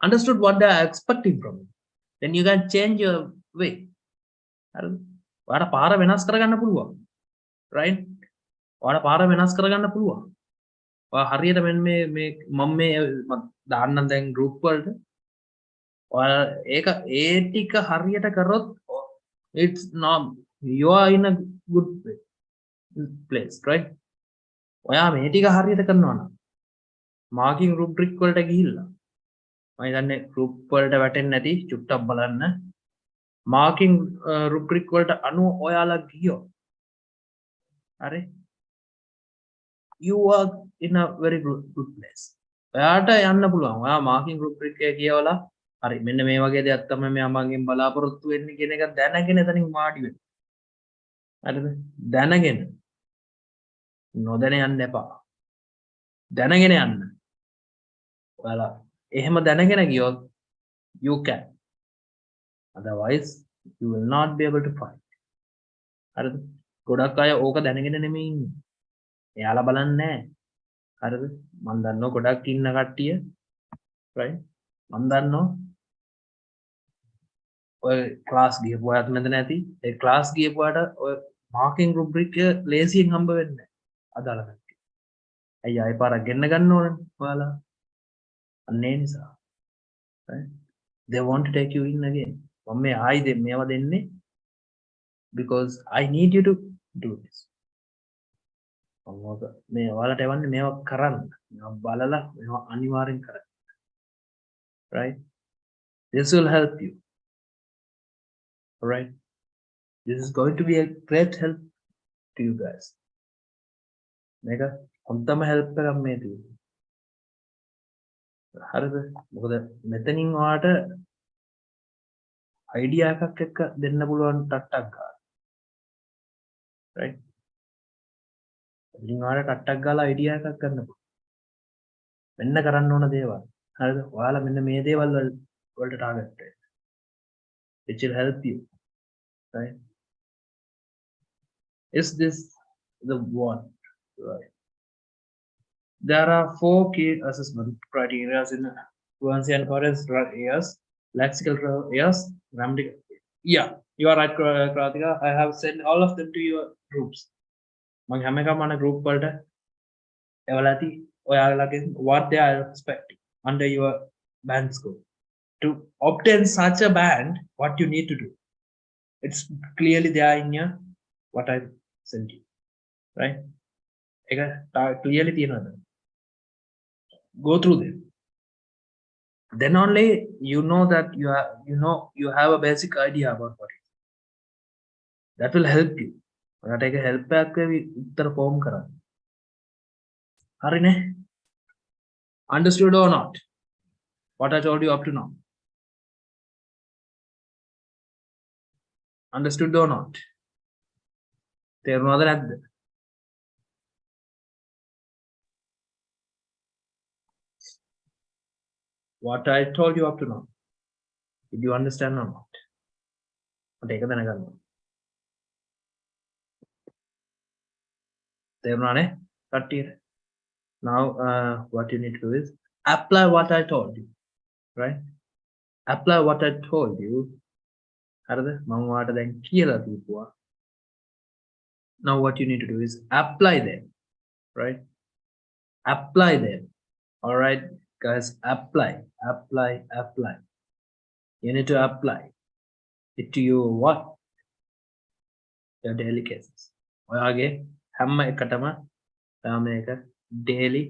understood what they are expecting from you. Then you can change your way. හරිද? ඔයාට පාර වෙනස් කරගන්න පුළුවන්. Right? ඔයාට පාර වෙනස් කරගන්න පුළුවන්. ඔයා හරියට මේ මම මේ දාන්නම් දැන් group වලට. ඔයා ඒක ඒ ටික හරියට කරොත් it's not, you are in a good place, right? ඔයා මේ ටික හරියට කරනවා නම් marking rubric වලට ගිහිල්ලා මම හිතන්නේ group වලට වැටෙන්නේ නැති චුට්ටක් බලන්න. marking rubric වලට අනුව ඔයාලා ගියෝ. හරි? You are in a very good place. ඔයාට යන්න පුළුවන්. ඔයා marking rubric එක කියවලා හරි මෙන්න මේ වගේ දෙයක් තමයි මෙයා මගෙන් බලාපොරොත්තු වෙන්නේ කියන එක දැනගෙන එතනින් වාඩි වෙන්න. හරිද? දැනගෙන. නොදැන යන්න එපා. දැනගෙන යන්න. ඔයාලා එහෙම දැනගෙන ගියොත් you can. Otherwise, you will not be able to fight. හරිද? ගොඩක් අය ඕක දැනගෙන නෙමෙයි ඉන්නේ. එයාලා බලන්නේ නැහැ. හරිද? මම දන්නවා ගොඩක් ඉන්න කට්ටිය right? මම දන්නවා ඔය ක්ලාස් ගියපු අයත් මෙතන ඇති. ඒ ක්ලාස් ගියපු අයට ඔය මාකින් රුබ්‍රික් එක ලේසියෙන් හම්බ වෙන්නේ නැහැ. අදාළ කට්ටිය. ඇයි ආයෙ පාරක් ගෙන්න ගන්න ඕනනේ ඔයාලා. අන්න ඒ නිසා. right? They want to take you in again. මම මේ ආයි මේවා දෙන්නේ because I need you to do this. මේ ඔයාලට එවන්නේ මේවා කරන්න. මේවා බලලා මේවා අනිවාර්යෙන් කරන්න. Right? This will help you. Alright? This is going to be a great help to you guys. මේක හොඳම help එකක් මේ තියෙන්නේ. හරිද? මොකද මෙතනින් ඔයාලට idea එකක් එක්ක දෙන්න පුළුවන් ටට්ටක් ගන්න. Right? ඉතින් ඔයාලට ටට්ටක් ගාලා idea එකක් ගන්න පුළුවන්. මෙන්න කරන්න ඕන දේවල්. හරිද? ඔයාලා මෙන්න මේ දේවල් වලට target වෙන්න. It will help you. Right? Is this the one? Right. There are 4 key assessment criteria in fluency and coherence areas, lexical areas, grammatical. Yeah, you are right, Kratika. I have sent all of them to your groups. මම හැම එකම අන group වලට එවලාදී ඔයාලගේ what they are expecting under your band score. To obtain such a band, what you need to do. It's clearly there in your what I sent you. Right? ඒක clearly තියෙනවා. Go through them. Then only you know that you have a basic idea about what it is. That will help you. ඔයාලට ඒක help එකක් වෙවි උත්තර form කරන්න. හරිනේ? Understood or not? What I told you up to now. Understood or not? තේරුණාද නැද්ද? What I told you up to now. Did you understand or not? මට ඒක දැනගන්න ඕන. තේරුණානේ කට්ටියට? Now what you need to do is apply what I told you. Right? Apply what I told you. හරිද? මම ඔයාලට දැන් කියලා දීපුවා. Now what you need to do is apply them. Right? Apply them. All right, guys, apply. You need to apply it to your what? Your daily cases. ඔයාගේ හැම එකටම මේක daily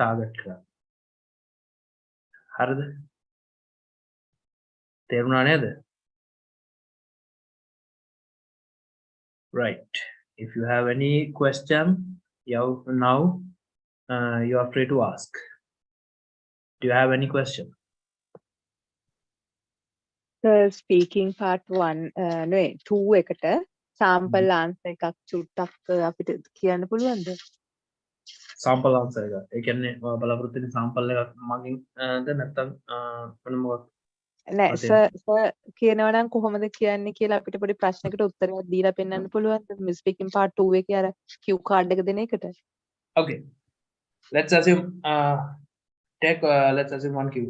target කරන්න. හරිද? තේරුණා නේද? Right. If you have any question, now you are free to ask. Do you have any question? Speaking part 1 නෙවෙයි 2 එකට sample answer එකක් චුට්ටක් අපිට කියන්න පුළුවන්ද? Sample answer එක. ඒ කියන්නේ බලාපොරොත්තු වෙන sample එකක් මගින් ද නැත්නම් මොන මොකක්? නෑ සර් කියනවා නම් කොහොමද කියන්නේ කියලා අපිට පොඩි ප්‍රශ්නයකට උත්තරයක් දීලා පෙන්නන්න පුළුවන්ද? Speaking part 2 එකේ අර cue card එක දෙන එකට. Okay. Let's assume let's assume one cue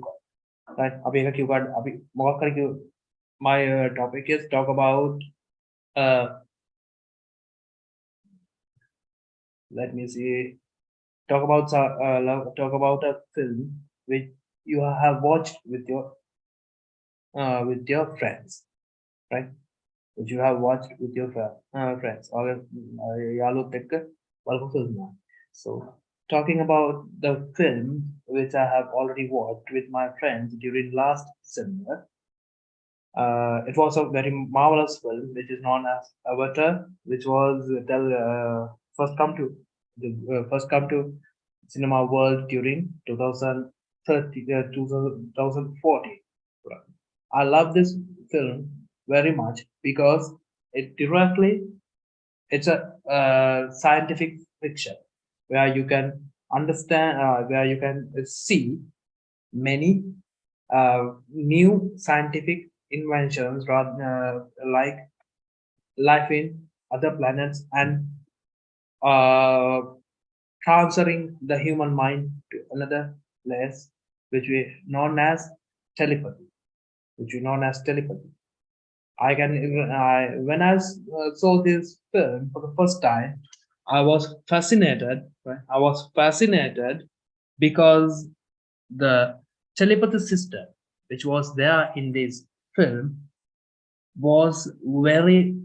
card. Right? අපි එක cue card අපි මොකක් හරි my topic is talk about let me see, talk about a film which you have watched with your friends, right? Which you have watched with your friends or යාළුවොත් එක්ක බලපු film. So talking about the film which I have already watched with my friends during last December. It was a very marvelous film which is known as Avatar, which was first come to cinema world during 2014. I love this film very much because it's a scientific fiction where you can understand, where you can see many new scientific inventions, like life in other planets, and uh, transferring the human mind to another place, which we known as telepathy, which we known as telepathy. When I saw this film for the first time, I was fascinated. Right? I was fascinated because the telepathy system, which was there in this film, was very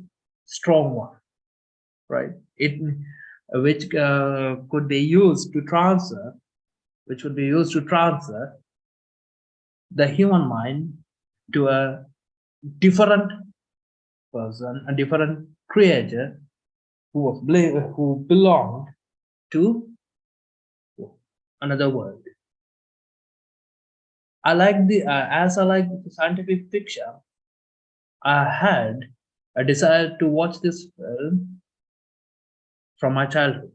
strong one, right? It which could be used to transfer, which would be used to transfer the human mind to a different person, a different creature who belonged to another world. I like the as I like the scientific fiction, I had a desire to watch this film from my childhood.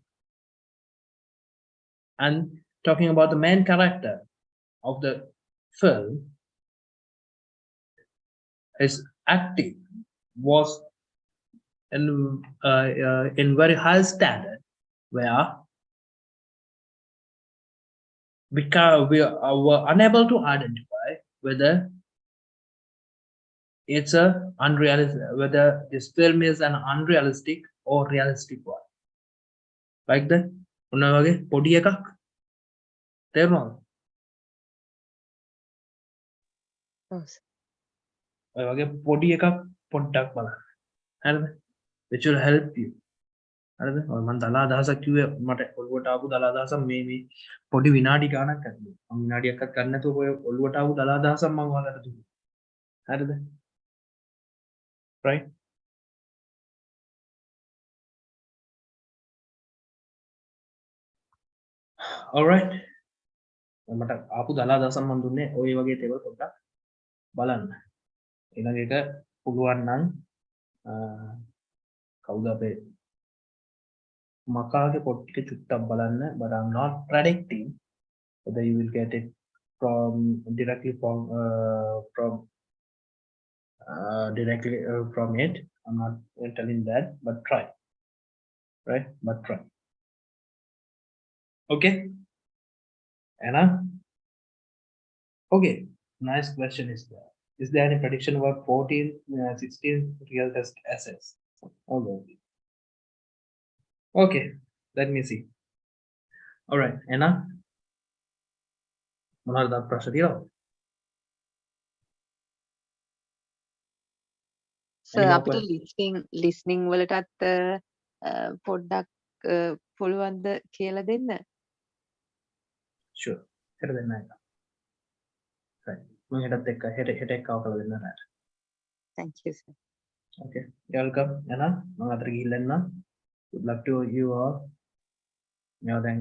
And talking about the main character of the film, his acting was in very high standard, where we were unable to identify whether it's a unrealistic, whether this film is an unrealistic or realistic one. Like that, මොනවා වගේ පොඩි එකක් තේරුණාද? ඔව් sir. ඔය වගේ පොඩි එකක් පොඩ්ඩක් බලන්න. හරිද? Which will help you. හරිද? ඔය මම දලා අදහසක් කිව්වේ මට ඔළුවට ආපු දලා අදහසක් මේ පොඩි විනාඩි ගානක් ඇතුළේ. මම විනාඩියක්වත් ගන්න නැතුව ඔය ඔළුවට ආපු දලා අදහසක් මම ඔයාලට දුන්නා. හරිද? Right? All right. මට ආපු දලා අදහසක් මම දුන්නේ ඔය වගේ දේවල් පොඩ්ඩක් බලන්න. ඊළඟ එක පුළුවන් නම් කවුද අපේ මකාගේ පොත් ටික චුට්ටක් බලන්න, but I'm not predicting whether you will get it directly from it. I'm not telling that, but try. Right? But try. Okay? Anna? Okay. Nice question is there. Is there any prediction about 14, 16 real test assets? Okay. Let me see. All right. Anna? මොනවද ප්‍රශ්න තියෙනවද? Sir අපිට listening වලටත් පොඩ්ඩක් පුළුවන්ද කියලා දෙන්න? Sure. හෙට දෙන්න එක. Right. මම හෙටත් එක්ක හෙට එක්කව කරලා දෙන්න නෑ. Thank you sir. Okay. You're welcome. Anna, මම අතර ගිහිල්ලා එන්නම්. Good luck to you all. මේවා දැන්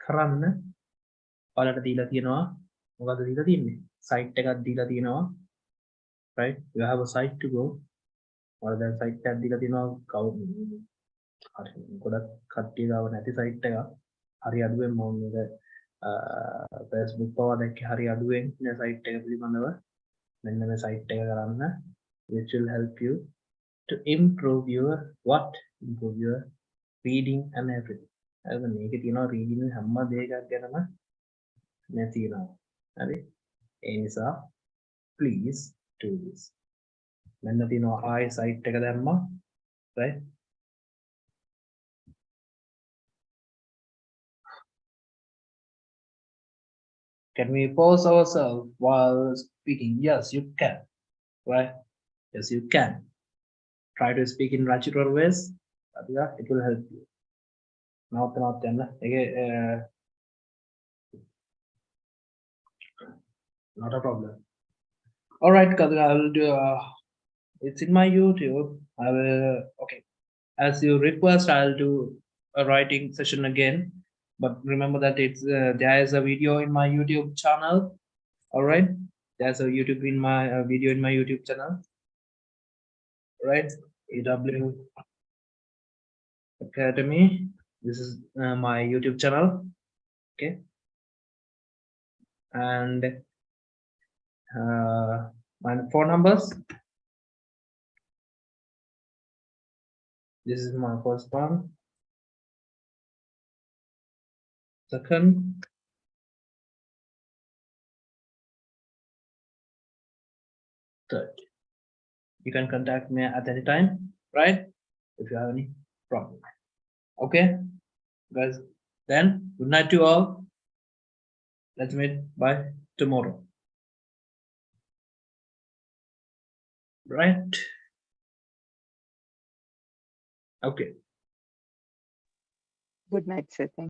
කරන්න ඔයාලට දීලා තියෙනවා. මොකද්ද දීලා තියෙන්නේ? Site එකක් දීලා තියෙනවා. Right? You have a site to go. ඔයාලා දැන් site එකක් දීලා තියෙනවා. හරි. ගොඩක් කට්ටිය ගාව නැති site එකක්. හරි අඩුවෙන් මම මේක Facebook පවා දැක්කේ හරි අඩුවෙන් මේ site එක පිළිබඳව. මෙන්න මේ site එක කරන්න, which will help you to improve your reading and everything. හරිද? මේකේ තියෙනවා reading හැම දෙයක්ක් ගැනම මේ තියෙනවා. හරි? ඒ නිසා please do this. මෙන්න තියෙනවා ආයෙ site එක දැම්මා. right? Can we pause ourselves while speaking? Yes, you can. Right? Yes, you can. Try to speak in natural ways. It will help you. Not a problem. All right, Kadra, I will do. It's in my YouTube. I will. Okay, as you request, I'll do a writing session again. But remember that it's there is a video in my YouTube channel. All right, there's a YouTube in my video in my YouTube channel. Right, EW Academy. This is my YouTube channel. Okay. And my phone numbers. This is my first one. Second. Third. You can contact me at any time, right? If you have any problem. Okay, guys. Then good night to you all. Let's meet by tomorrow. Right? Okay. Good night, sir. Thank you.